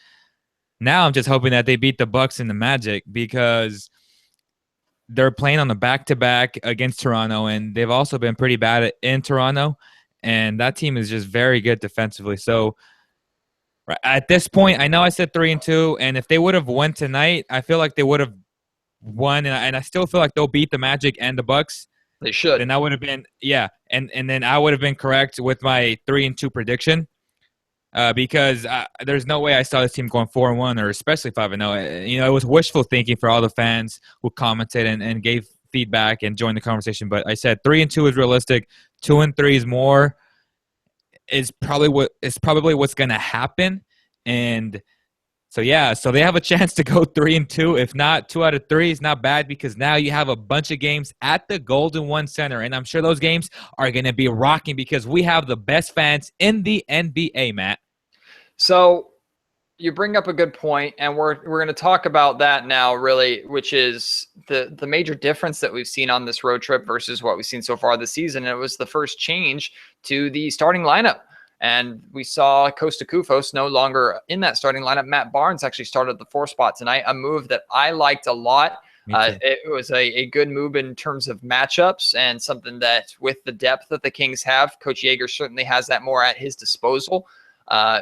Now I'm just hoping that they beat the Bucks and the Magic, because they're playing on the back-to-back against Toronto, and they've also been pretty bad in Toronto. And that team is just very good defensively. So at this point, I know I said 3-2, and if they would have won tonight, I feel like they would have won, and I still feel like they'll beat the Magic and the Bucks. They should. And that would have been and then I would have been correct with my 3-2 prediction, because there's no way I saw this team going 4-1 or especially 5-0. You know, it was wishful thinking for all the fans who commented and gave feedback and joined the conversation. But I said 3-2 is realistic. 2-3 is more. Is probably what's going to happen. And so they have a chance to go 3-2. If not, 2 out of 3 is not bad, because now you have a bunch of games at the Golden One Center, and I'm sure those games are going to be rocking because we have the best fans in the NBA, Matt. So you bring up a good point, and we're going to talk about that now, really, which is the major difference that we've seen on this road trip versus what we've seen so far this season. And it was the first change to the starting lineup. And we saw Costa Koufos no longer in that starting lineup. Matt Barnes actually started the 4 spot tonight, a move that I liked a lot. It was a good move in terms of matchups, and something that with the depth that the Kings have, Coach Yeager certainly has that more at his disposal.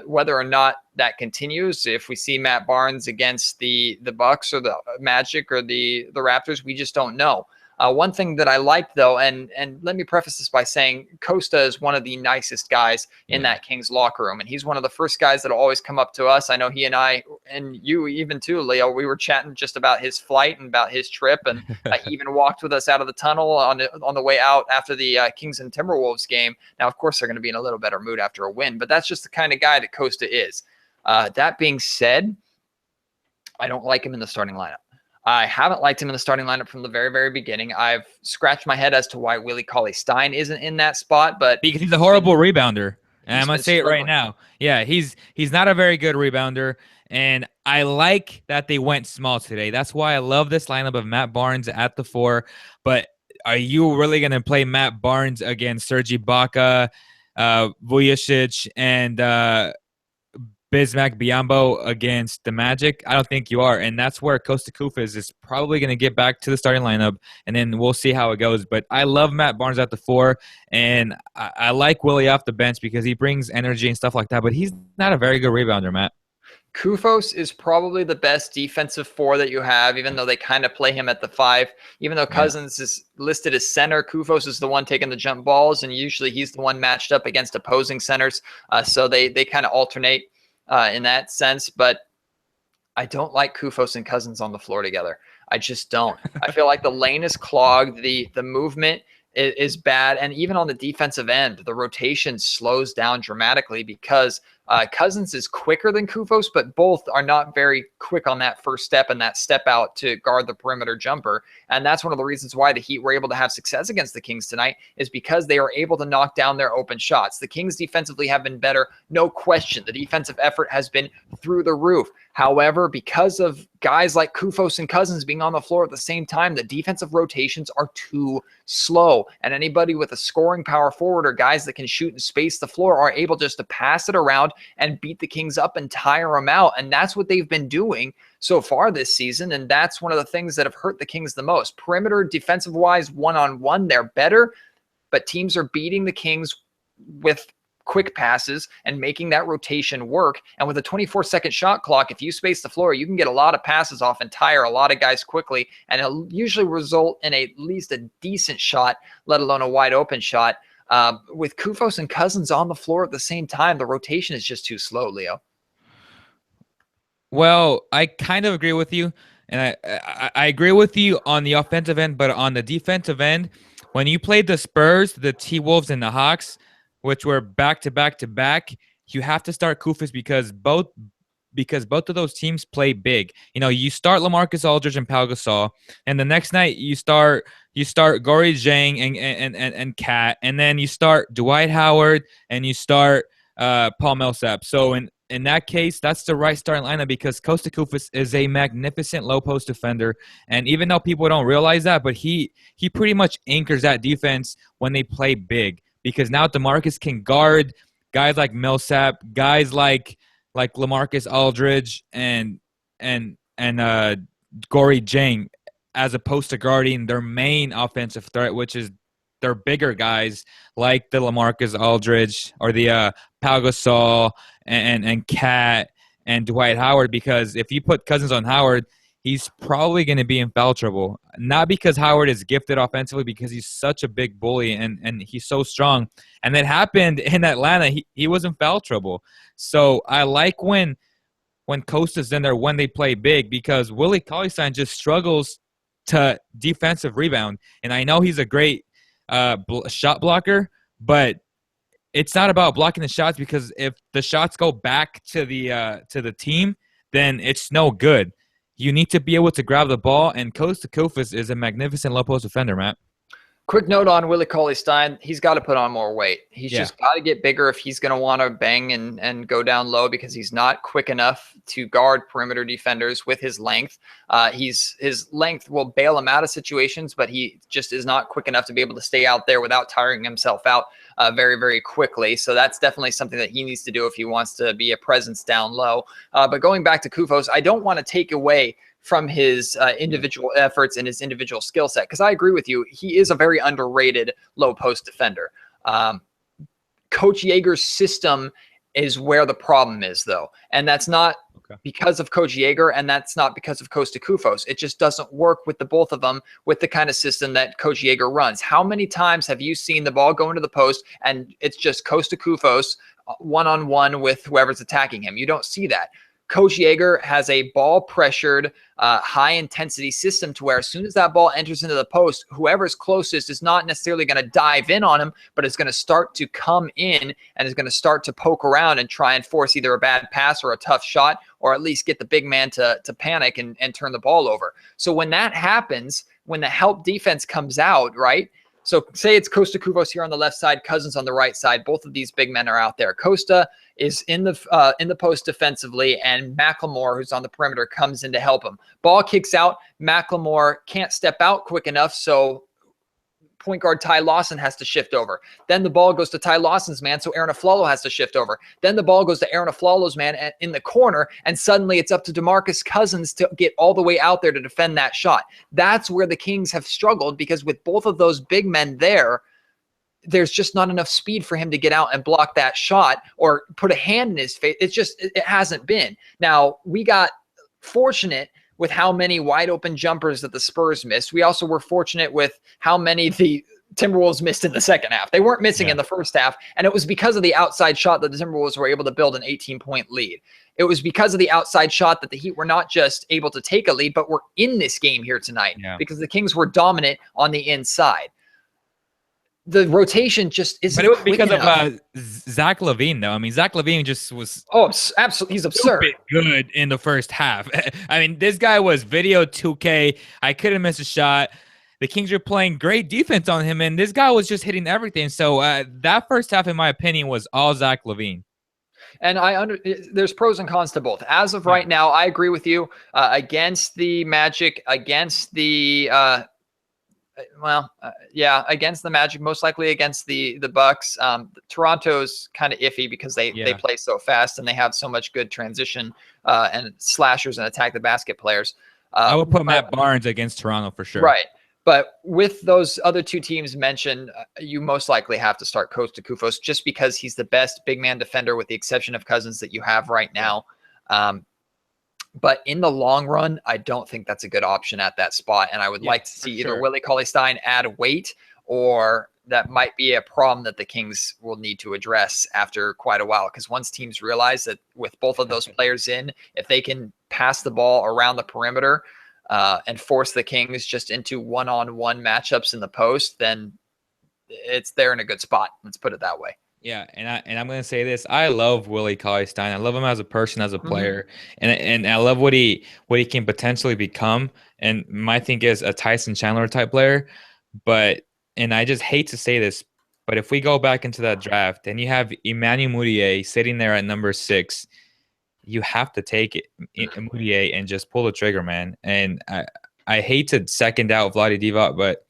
Whether or not that continues, if we see Matt Barnes against the Bucks or the Magic or the Raptors, we just don't know. One thing that I liked, though, and let me preface this by saying Costa is one of the nicest guys in that Kings locker room, and he's one of the first guys that will always come up to us. I know he and I, and you even too, Leo, we were chatting just about his flight and about his trip, and he even walked with us out of the tunnel on the way out after the Kings and Timberwolves game. Now, of course, they're going to be in a little better mood after a win, but that's just the kind of guy that Costa is. That being said, I don't like him in the starting lineup. I haven't liked him in the starting lineup from the very, very beginning. I've scratched my head as to why Willie Cauley-Stein isn't in that spot, but because he's a horrible rebounder. And I'm going to say it right now. Yeah, he's not a very good rebounder, and I like that they went small today. That's why I love this lineup of Matt Barnes at the 4. But are you really going to play Matt Barnes against Serge Ibaka, Vujicic, and Bismack Biyombo against the Magic? I don't think you are, and that's where Costa Kufis is probably going to get back to the starting lineup, and then we'll see how it goes. But I love Matt Barnes at the 4, and I like Willie off the bench because he brings energy and stuff like that, but he's not a very good rebounder, Matt. Kufos is probably the best defensive 4 that you have, even though they kind of play him at the 5. Even though Cousins is listed as center, Kufos is the one taking the jump balls, and usually he's the one matched up against opposing centers. So they kind of alternate in that sense. But I don't like Kufos and Cousins on the floor together. I just don't. I feel like the lane is clogged. The movement is bad. And even on the defensive end, the rotation slows down dramatically because Cousins is quicker than Kufos, but both are not very quick on that first step and that step out to guard the perimeter jumper. And that's one of the reasons why the Heat were able to have success against the Kings tonight, is because they were able to knock down their open shots. The Kings defensively have been better, no question. The defensive effort has been through the roof. However, because of guys like Kufos and Cousins being on the floor at the same time, the defensive rotations are too slow. And anybody with a scoring power forward or guys that can shoot and space the floor are able just to pass it around and beat the Kings up and tire them out. And that's what they've been doing so far this season. And that's one of the things that have hurt the Kings the most. Perimeter defensive-wise, one-on-one, they're better, but teams are beating the Kings with quick passes and making that rotation work. And with a 24-second shot clock, if you space the floor, you can get a lot of passes off and tire a lot of guys quickly, and it'll usually result in at least a decent shot, let alone a wide open shot. With Kufos and Cousins on the floor at the same time, the rotation is just too slow, Leo. Well, I kind of agree with you, and I agree with you on the offensive end, but on the defensive end, when you played the Spurs, the T-Wolves, and the Hawks, which were back to back to back, you have to start Kufis because both of those teams play big. You know, you start LaMarcus Aldridge and Pau Gasol, and the next night you start Gorey Jang and Cat, and then you start Dwight Howard and you start Paul Millsap. So in that case, that's the right starting lineup because Costa Kufis is a magnificent low post defender, and even though people don't realize that, but he pretty much anchors that defense when they play big. Because now DeMarcus can guard guys like Millsap, guys like LaMarcus Aldridge and Gorey Jang, as opposed to guarding their main offensive threat, which is their bigger guys like the LaMarcus Aldridge or the Pau Gasol and Cat and Dwight Howard. Because if you put Cousins on Howard, he's probably going to be in foul trouble. Not because Howard is gifted offensively, because he's such a big bully and he's so strong. And that happened in Atlanta. He was in foul trouble. So I like when Costa's in there when they play big, because Willie Cauley-Stein just struggles to defensive rebound. And I know he's a great shot blocker, but it's not about blocking the shots, because if the shots go back to the team, then it's no good. You need to be able to grab the ball, and Costa Kufis is a magnificent low post defender, Matt. Quick note on Willie Cauley-Stein. He's got to put on more weight. He's just got to get bigger if he's going to want to bang and go down low, because he's not quick enough to guard perimeter defenders with his length. His length will bail him out of situations, but he just is not quick enough to be able to stay out there without tiring himself out very, very quickly. So that's definitely something that he needs to do if he wants to be a presence down low. But going back to Kufos, I don't want to take away from his individual efforts and his individual skill set, because I agree with you. He is a very underrated low post defender. Coach Yeager's system is where the problem is, though. And that's not because of Coach Yeager, and that's not because of Costa Kufos. It just doesn't work with the both of them with the kind of system that Coach Yeager runs. How many times have you seen the ball go into the post and it's just Costa Kufos one-on-one with whoever's attacking him? You don't see that. Coach Yeager has a ball-pressured, high-intensity system to where as soon as that ball enters into the post, whoever's closest is not necessarily going to dive in on him, but is going to start to come in and is going to start to poke around and try and force either a bad pass or a tough shot, or at least get the big man to panic and turn the ball over. So when that happens, when the help defense comes out, right? So say it's Costa Kufos here on the left side, Cousins on the right side. Both of these big men are out there. Costa is in the post defensively, and Macklemore, who's on the perimeter, comes in to help him. Ball kicks out. Macklemore can't step out quick enough, so point guard Ty Lawson has to shift over. Then the ball goes to Ty Lawson's man, so Aaron Aflalo has to shift over. Then the ball goes to Aaron Aflalo's man in the corner, and suddenly it's up to DeMarcus Cousins to get all the way out there to defend that shot. That's where the Kings have struggled, because with both of those big men there's just not enough speed for him to get out and block that shot or put a hand in his face. It hasn't been. Now, we got fortunate with how many wide open jumpers that the Spurs missed. We also were fortunate with how many the Timberwolves missed in the second half. They weren't missing in the first half, and it was because of the outside shot that the Timberwolves were able to build an 18-point lead. It was because of the outside shot that the Heat were not just able to take a lead, but were in this game here tonight because the Kings were dominant on the inside. The rotation just isn't. But it was because of Zach LaVine, though. I mean, Zach LaVine just was absolutely, he's absurd good in the first half. I mean, this guy was video 2K. I couldn't miss a shot. The Kings were playing great defense on him, and this guy was just hitting everything. So that first half, in my opinion, was all Zach LaVine. And there's pros and cons to both. As of right now, I agree with you. Against the Magic, against the against the Magic, most likely against the Bucks. Toronto's kind of iffy because they play so fast and they have so much good transition and slashers and attack the basket players. I would put Matt Barnes against Toronto for sure. Right. But with those other two teams mentioned, you most likely have to start Costa Koufos just because he's the best big man defender with the exception of Cousins that you have right now. But in the long run, I don't think that's a good option at that spot. And I would like to see either Willie Cauley-Stein add weight, or that might be a problem that the Kings will need to address after quite a while. Because once teams realize that with both of those players in, if they can pass the ball around the perimeter and force the Kings just into one-on-one matchups in the post, then they're in a good spot. Let's put it that way. Yeah, and I'm gonna say this: I love Willie Cauley-Stein. I love him as a person, as a player, and I love what he can potentially become. And my thing is a Tyson Chandler type player. And I just hate to say this, but if we go back into that draft and you have Emmanuel Mudiay sitting there at number 6, you have to take it, Mudiay, and just pull the trigger, man. And I hate to second out Vlade Divac, but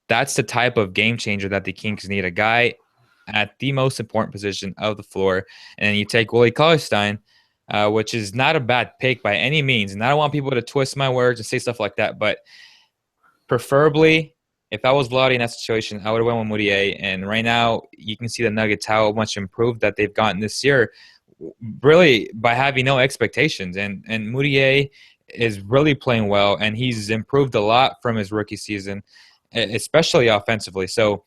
that's the type of game changer that the Kings need. A guy at the most important position of the floor. And then you take Willie Cauley-Stein, which is not a bad pick by any means. And I don't want people to twist my words and say stuff like that, but preferably, if I was Vlade in that situation, I would have went with Mudiay. And right now, you can see the Nuggets how much improved that they've gotten this year, really by having no expectations. And Mudiay is really playing well, and he's improved a lot from his rookie season, especially offensively. So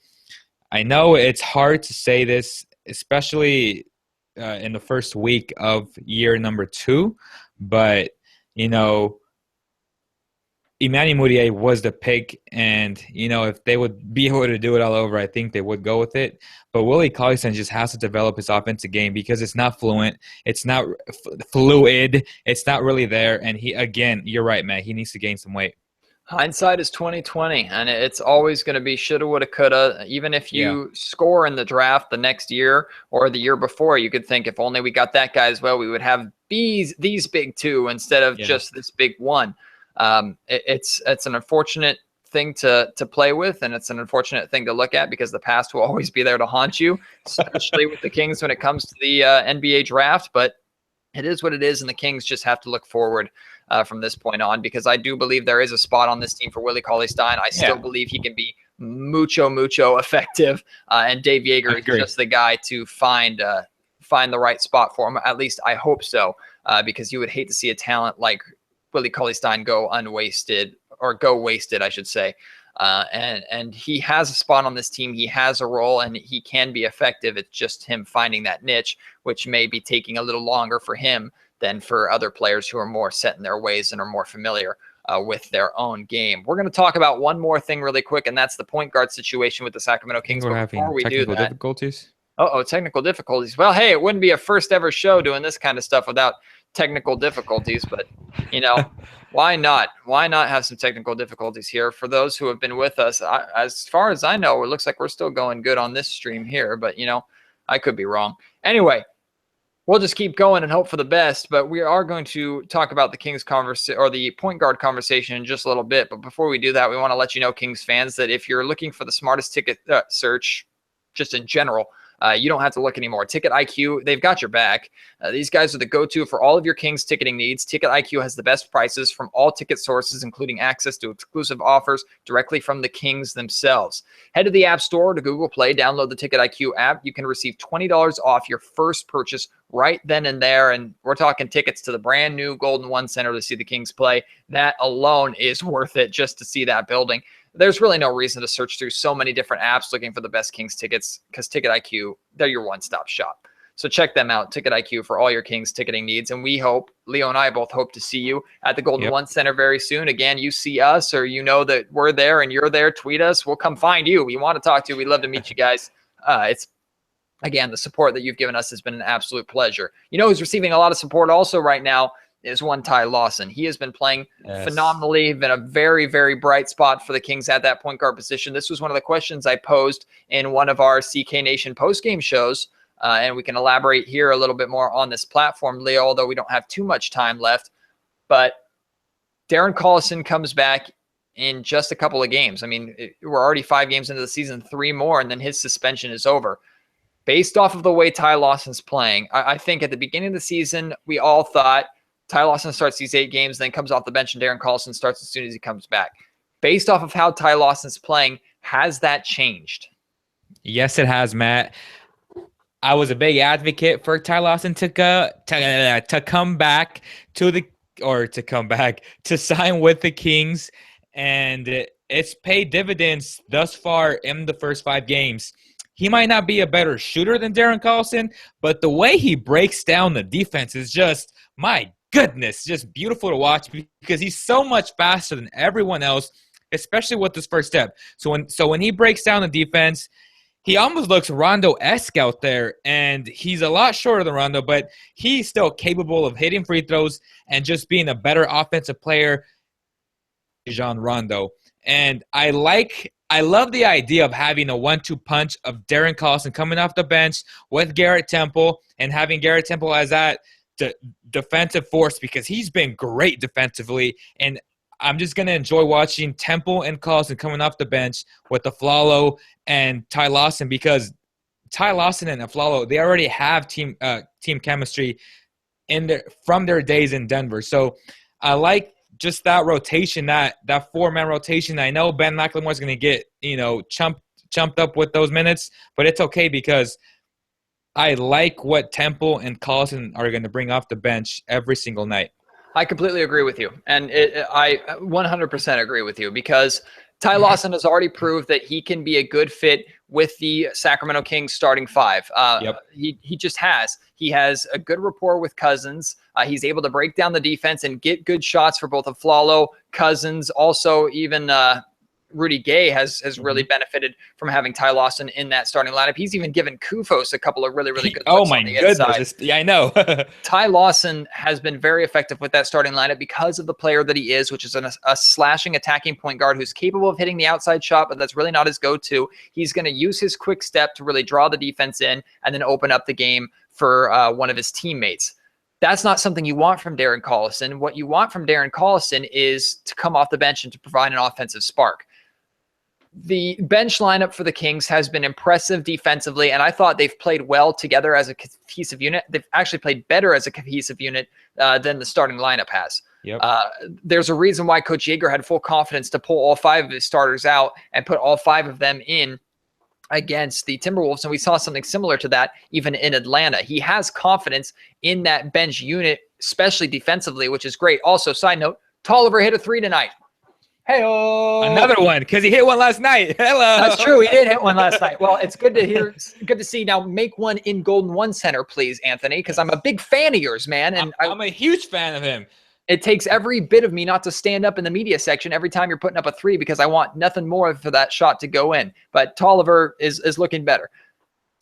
I know it's hard to say this, especially in the first week of year number 2, but, Emmanuel Mudiay was the pick, and, if they would be able to do it all over, I think they would go with it. But Willie Cauley-Stein just has to develop his offensive game because it's not fluent. It's not fluid. It's not really there. And you're right, Matt. He needs to gain some weight. Hindsight is 20/20, and it's always going to be shoulda, woulda, coulda. Even if you score in the draft the next year or the year before, you could think if only we got that guy as well, we would have these big 2 instead of just this big 1. It's an unfortunate thing to play with, and it's an unfortunate thing to look at because the past will always be there to haunt you, especially with the Kings when it comes to the NBA draft. But it is what it is, and the Kings just have to look forward from this point on, because I do believe there is a spot on this team for Willie Cauley-Stein. I still believe he can be mucho effective, and Dave Yeager is just the guy to find the right spot for him. At least I hope so, because you would hate to see a talent like Willie Cauley-Stein go wasted, I should say. And he has a spot on this team. He has a role, and he can be effective. It's just him finding that niche, which may be taking a little longer for him than for other players who are more set in their ways and are more familiar with their own game. We're going to talk about one more thing really quick, and that's the point guard situation with the Sacramento Kings. We're having technical difficulties. Technical difficulties. Well, hey, it wouldn't be a first ever show doing this kind of stuff without technical difficulties, but why not? Why not have some technical difficulties here? For those who have been with us, as far as I know, it looks like we're still going good on this stream here, but I could be wrong. Anyway, we'll just keep going and hope for the best. But we are going to talk about the Kings conversation or the point guard conversation in just a little bit. But before we do that, we want to let you know, Kings fans, that if you're looking for the smartest ticket search, just in general, you don't have to look anymore. Ticket IQ, they've got your back. These guys are the go-to for all of your Kings ticketing needs. Ticket IQ has the best prices from all ticket sources, including access to exclusive offers directly from the Kings themselves. Head to the App Store or to Google Play, download the Ticket IQ app. You can receive $20 off your first purchase right then and there. And we're talking tickets to the brand new Golden One Center to see the Kings play. That alone is worth it just to see that building. There's really no reason to search through so many different apps looking for the best Kings tickets, because Ticket IQ, they're your one-stop shop. So check them out, Ticket IQ, for all your Kings ticketing needs. And we hope, Leo and I both hope to see you at the Golden One Center very soon. Again, you see us, or you know that we're there and you're there, tweet us. We'll come find you. We want to talk to you. We'd love to meet you guys. Again, the support that you've given us has been an absolute pleasure. You know who's receiving a lot of support also right now is one Ty Lawson. He has been playing phenomenally, been a very, very bright spot for the Kings at that point guard position. This was one of the questions I posed in one of our CK Nation postgame shows, and we can elaborate here a little bit more on this platform, Leo, although we don't have too much time left. But Darren Collison comes back in just a couple of games. I mean, we're already 5 games into the season, 3 more, and then his suspension is over. Based off of the way Ty Lawson's playing, I think at the beginning of the season, we all thought Ty Lawson starts these 8 games, then comes off the bench, and Darren Collison starts as soon as he comes back. Based off of how Ty Lawson's playing, has that changed? Yes, it has, Matt. I was a big advocate for Ty Lawson to come back to sign with the Kings, and it's paid dividends thus far in the first 5 games. He might not be a better shooter than Darren Collison, but the way he breaks down the defense is just, my goodness, just beautiful to watch, because he's so much faster than everyone else, especially with his first step. So when he breaks down the defense, he almost looks Rondo-esque out there, and he's a lot shorter than Rondo, but he's still capable of hitting free throws and just being a better offensive player than Rondo. And I love the idea of having a 1-2 punch of Darren Collison coming off the bench with Garrett Temple, and having Garrett Temple as that defensive force, because he's been great defensively. And I'm just going to enjoy watching Temple and Collison coming off the bench with Aflalo and Ty Lawson, because Ty Lawson and Aflalo, they already have team chemistry from their days in Denver. So I like just that rotation, that 4-man rotation. I know Ben McLemore's going to get, chumped up with those minutes, but it's okay, because I like what Temple and Collison are going to bring off the bench every single night. I completely agree with you. And I 100% agree with you, because Ty Lawson has already proved that he can be a good fit with the Sacramento Kings starting 5. He just has. He has a good rapport with Cousins. He's able to break down the defense and get good shots for both Aflalo, Cousins, also even Rudy Gay has really benefited from having Ty Lawson in that starting lineup. He's even given Kufos a couple of really, really good looks on the inside. Yeah, I know. Ty Lawson has been very effective with that starting lineup because of the player that he is, which is a slashing, attacking point guard who's capable of hitting the outside shot, but that's really not his go-to. He's going to use his quick step to really draw the defense in and then open up the game for one of his teammates. That's not something you want from Darren Collison. What you want from Darren Collison is to come off the bench and to provide an offensive spark. The bench lineup for the Kings has been impressive defensively, and I thought they've played well together as a cohesive unit. They've actually played better as a cohesive unit than the starting lineup has. Yep. There's a reason why Coach Yeager had full confidence to pull all 5 of his starters out and put all 5 of them in against the Timberwolves, and we saw something similar to that even in Atlanta. He has confidence in that bench unit, especially defensively, which is great. Also, side note, Tolliver hit a 3 tonight. Hey-oh. Another one, because he hit one last night. Hello. That's true. He did hit one last night. Well, it's good to hear. Good to see. Now, make one in Golden One Center, please, Anthony, because I'm a big fan of yours, man. And I'm a huge fan of him. It takes every bit of me not to stand up in the media section every time you're putting up a 3, because I want nothing more for that shot to go in. But Tolliver is looking better.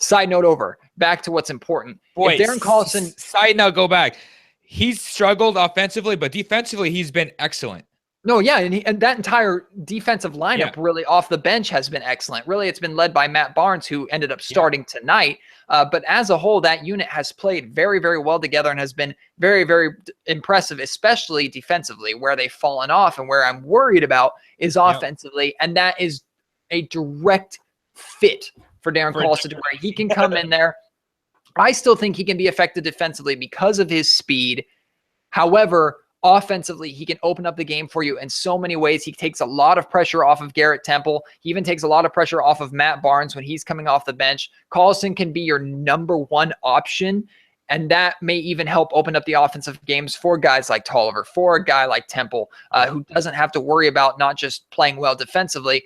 Side note over. Back to what's important. Boy, if Darren Collison. Side note, go back. He's struggled offensively, but defensively, he's been excellent. No, yeah, and that entire defensive lineup Yeah. really off the bench has been excellent. Really, it's been led by Matt Barnes, who ended up starting tonight. But as a whole, that unit has played very, very well together and has been very, very impressive, especially defensively. Where they've fallen off and where I'm worried about is offensively, and that is a direct fit for Darren Collison to where he can come in there. I still think he can be effective defensively because of his speed. However, offensively, he can open up the game for you in so many ways. He takes a lot of pressure off of Garrett Temple. He even takes a lot of pressure off of Matt Barnes when he's coming off the bench. Collison can be your number one option, and that may even help open up the offensive games for guys like Tolliver, for a guy like Temple, who doesn't have to worry about not just playing well defensively.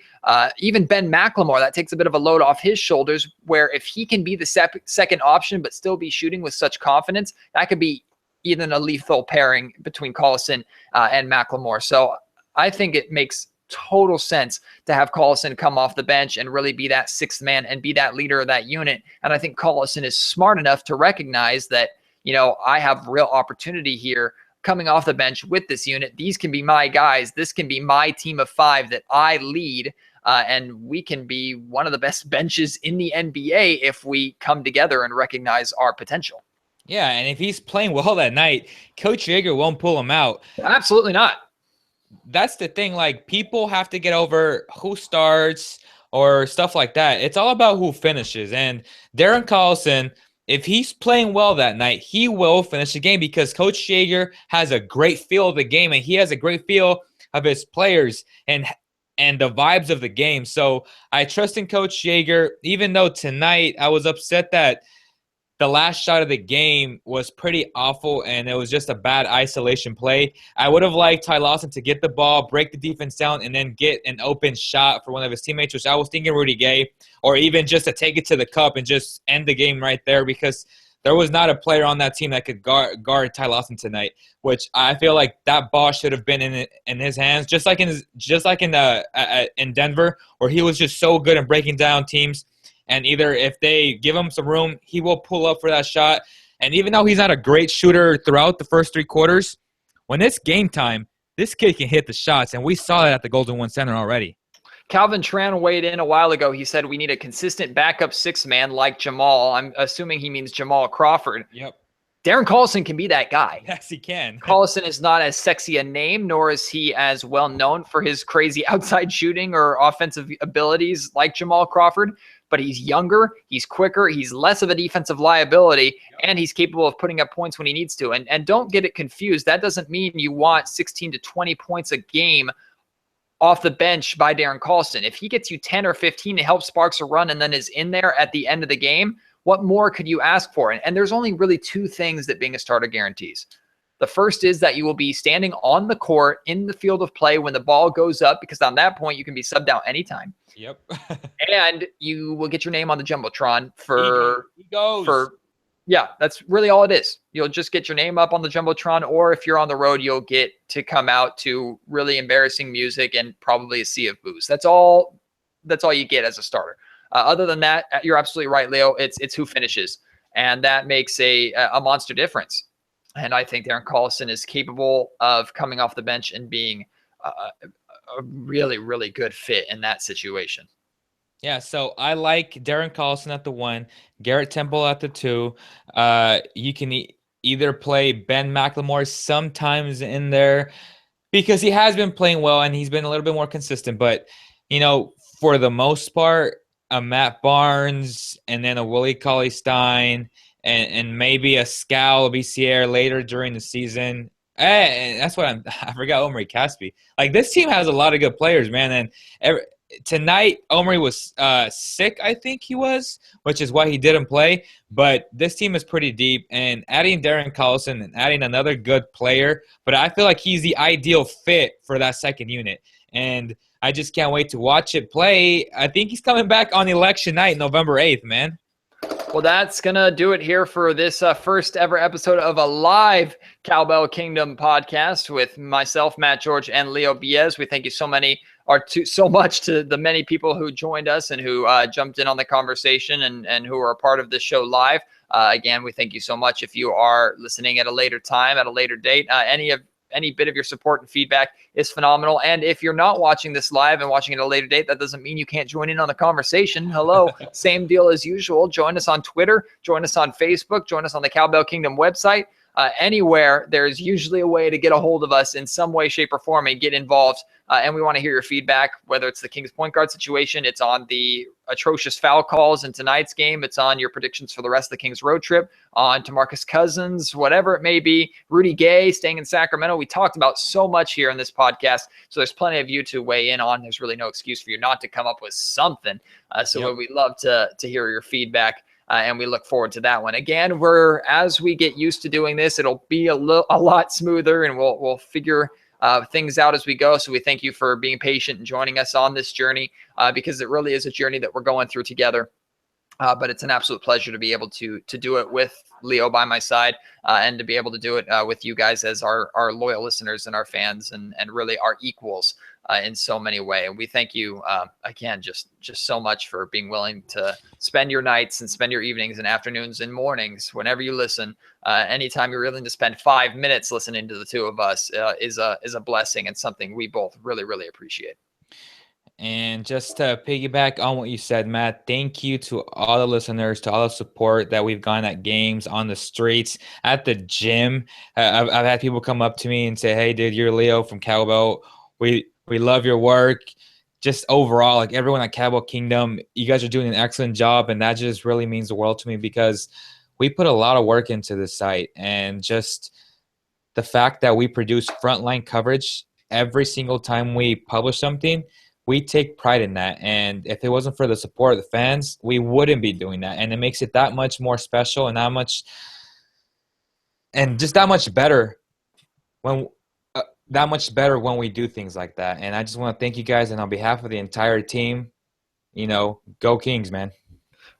Even Ben McLemore, that takes a bit of a load off his shoulders, where if he can be the second option but still be shooting with such confidence, that could be even a lethal pairing between Collison and McLemore. So I think it makes total sense to have Collison come off the bench and really be that sixth man and be that leader of that unit. And I think Collison is smart enough to recognize that, I have real opportunity here coming off the bench with this unit. These can be my guys. This can be my team of five that I lead. And we can be one of the best benches in the NBA if we come together and recognize our potential. Yeah, and if he's playing well that night, Coach Yeager won't pull him out. Absolutely not. That's the thing. Like, people have to get over who starts or stuff like that. It's all about who finishes. And Darren Collison, if he's playing well that night, he will finish the game because Coach Yeager has a great feel of the game, and he has a great feel of his players and the vibes of the game. So I trust in Coach Yeager, even though tonight I was upset that the last shot of the game was pretty awful, and it was just a bad isolation play. I would have liked Ty Lawson to get the ball, break the defense down, and then get an open shot for one of his teammates, which I was thinking Rudy Gay, or even just to take it to the cup and just end the game right there, because there was not a player on that team that could guard Ty Lawson tonight, which I feel like that ball should have been in his hands, just like in Denver, where he was just so good at breaking down teams. And either if they give him some room, he will pull up for that shot. And even though he's not a great shooter throughout the first three quarters, when it's game time, this kid can hit the shots. And we saw that at the Golden One Center already. Calvin Tran weighed in a while ago. He said we need a consistent backup six man like Jamal. I'm assuming he means Jamal Crawford. Yep. Darren Collison can be that guy. Yes, he can. Collison is not as sexy a name, nor is he as well known for his crazy outside shooting or offensive abilities like Jamal Crawford. But he's younger, he's quicker, he's less of a defensive liability, and he's capable of putting up points when he needs to. And don't get it confused. That doesn't mean you want 16 to 20 points a game off the bench by Darren Collison. If he gets you 10 or 15 to help sparks a run and then is in there at the end of the game, what more could you ask for? And there's only really two things that being a starter guarantees. The first is that you will be standing on the court in the field of play when the ball goes up, because on that point you can be subbed out anytime. Yep. And you will get your name on the Jumbotron yeah, that's really all it is. You'll just get your name up on the Jumbotron, or if you're on the road, you'll get to come out to really embarrassing music and probably a sea of booze. That's all you get as a starter. Other than that, you're absolutely right, Leo. It's who finishes, and that makes a monster difference. And I think Darren Collison is capable of coming off the bench and being a really, really good fit in that situation. Yeah, so I like Darren Collison at the 1, Garrett Temple at the 2. You can either play Ben McLemore sometimes in there because he has been playing well and he's been a little bit more consistent. But, for the most part, a Matt Barnes and then a Willie Cauley-Stein and maybe a Scal Bicier later during the season. And that's what I forgot Omri Caspi. Like, this team has a lot of good players, man. And tonight, Omri was sick, I think he was, which is why he didn't play. But this team is pretty deep. And adding Darren Collison and adding another good player, but I feel like he's the ideal fit for that second unit. And I just can't wait to watch it play. I think he's coming back on election night, November 8th, man. Well, that's going to do it here for this first ever episode of a live Cowbell Kingdom podcast with myself, Matt George, and Leo Beas. We thank you so much to the many people who joined us and who jumped in on the conversation and who are a part of this show live. Again, we thank you so much. If you are listening at a later time, at a later date, any of any bit of your support and feedback is phenomenal. And if you're not watching this live and watching it at a later date, that doesn't mean you can't join in on the conversation. Hello, same deal as usual. Join us on Twitter, join us on Facebook, join us on the Cowbell Kingdom website. Anywhere, there's usually a way to get a hold of us in some way, shape, or form and get involved. And we want to hear your feedback, whether it's the Kings point guard situation, it's on the atrocious foul calls in tonight's game, it's on your predictions for the rest of the Kings road trip, on DeMarcus Cousins, whatever it may be, Rudy Gay staying in Sacramento. We talked about so much here in this podcast, so there's plenty of you to weigh in on. There's really no excuse for you not to come up with something. So we'd love to hear your feedback. And we look forward to that one. Again, as we get used to doing this, it'll be a lot smoother, and we'll figure things out as we go. So we thank you for being patient and joining us on this journey, because it really is a journey that we're going through together. But it's an absolute pleasure to be able to do it with Leo by my side, and to be able to do it with you guys as our loyal listeners and our fans, and really our equals in so many ways. And we thank you again, just so much for being willing to spend your nights and spend your evenings and afternoons and mornings whenever you listen. Anytime you're willing to spend 5 minutes listening to the two of us is a blessing, and something we both really, really appreciate. And just to piggyback on what you said, Matt, thank you to all the listeners, to all the support that we've gotten at games, on the streets, at the gym. I've had people come up to me and say, "Hey, dude, you're Leo from Cowbell. We love your work." Just overall, like everyone at Cowbell Kingdom, you guys are doing an excellent job, and that just really means the world to me, because we put a lot of work into this site, and just the fact that we produce frontline coverage every single time we publish something, we take pride in that. And if it wasn't for the support of the fans, we wouldn't be doing that. And it makes it that much more special, and that much better when we do things like that. And I just want to thank you guys, and on behalf of the entire team, go Kings, man.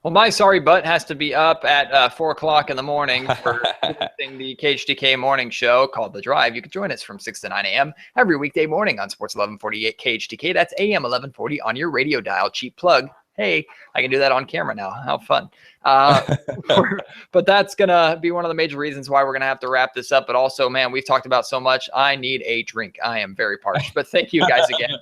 Well, my sorry butt has to be up at 4 o'clock in the morning for the KHTK morning show called The Drive. You can join us from 6 to 9 a.m. every weekday morning on Sports 1148 KHTK. That's AM 1140 on your radio dial. Cheap plug. Hey, I can do that on camera now. How fun. But that's going to be one of the major reasons why we're going to have to wrap this up. But also, man, we've talked about so much. I need a drink. I am very parched. But thank you guys again.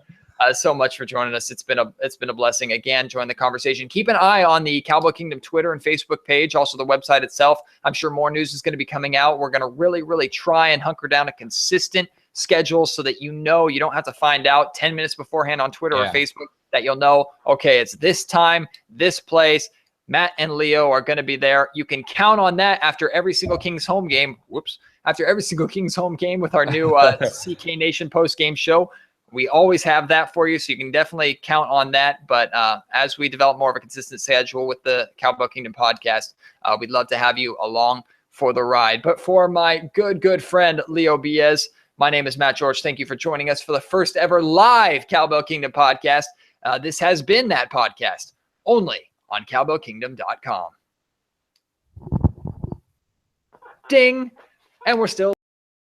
So much for joining us. It's been a blessing. Again, join the conversation. Keep an eye on the Cowbell Kingdom Twitter and Facebook page, also the website itself. I'm sure more news is going to be coming out. We're going to really, really try and hunker down a consistent schedule so that you don't have to find out 10 minutes beforehand on Twitter or Facebook, that you'll know, okay, it's this time, this place. Matt and Leo are going to be there. You can count on that after every single Kings home game. After every single Kings home game with our new CK Nation post-game show. We always have that for you, so you can definitely count on that. But as we develop more of a consistent schedule with the Cowbell Kingdom podcast, we'd love to have you along for the ride. But for my good friend, Leo Beas, my name is Matt George. Thank you for joining us for the first ever live Cowbell Kingdom podcast. This has been that podcast, only on cowbellkingdom.com. Ding! And we're still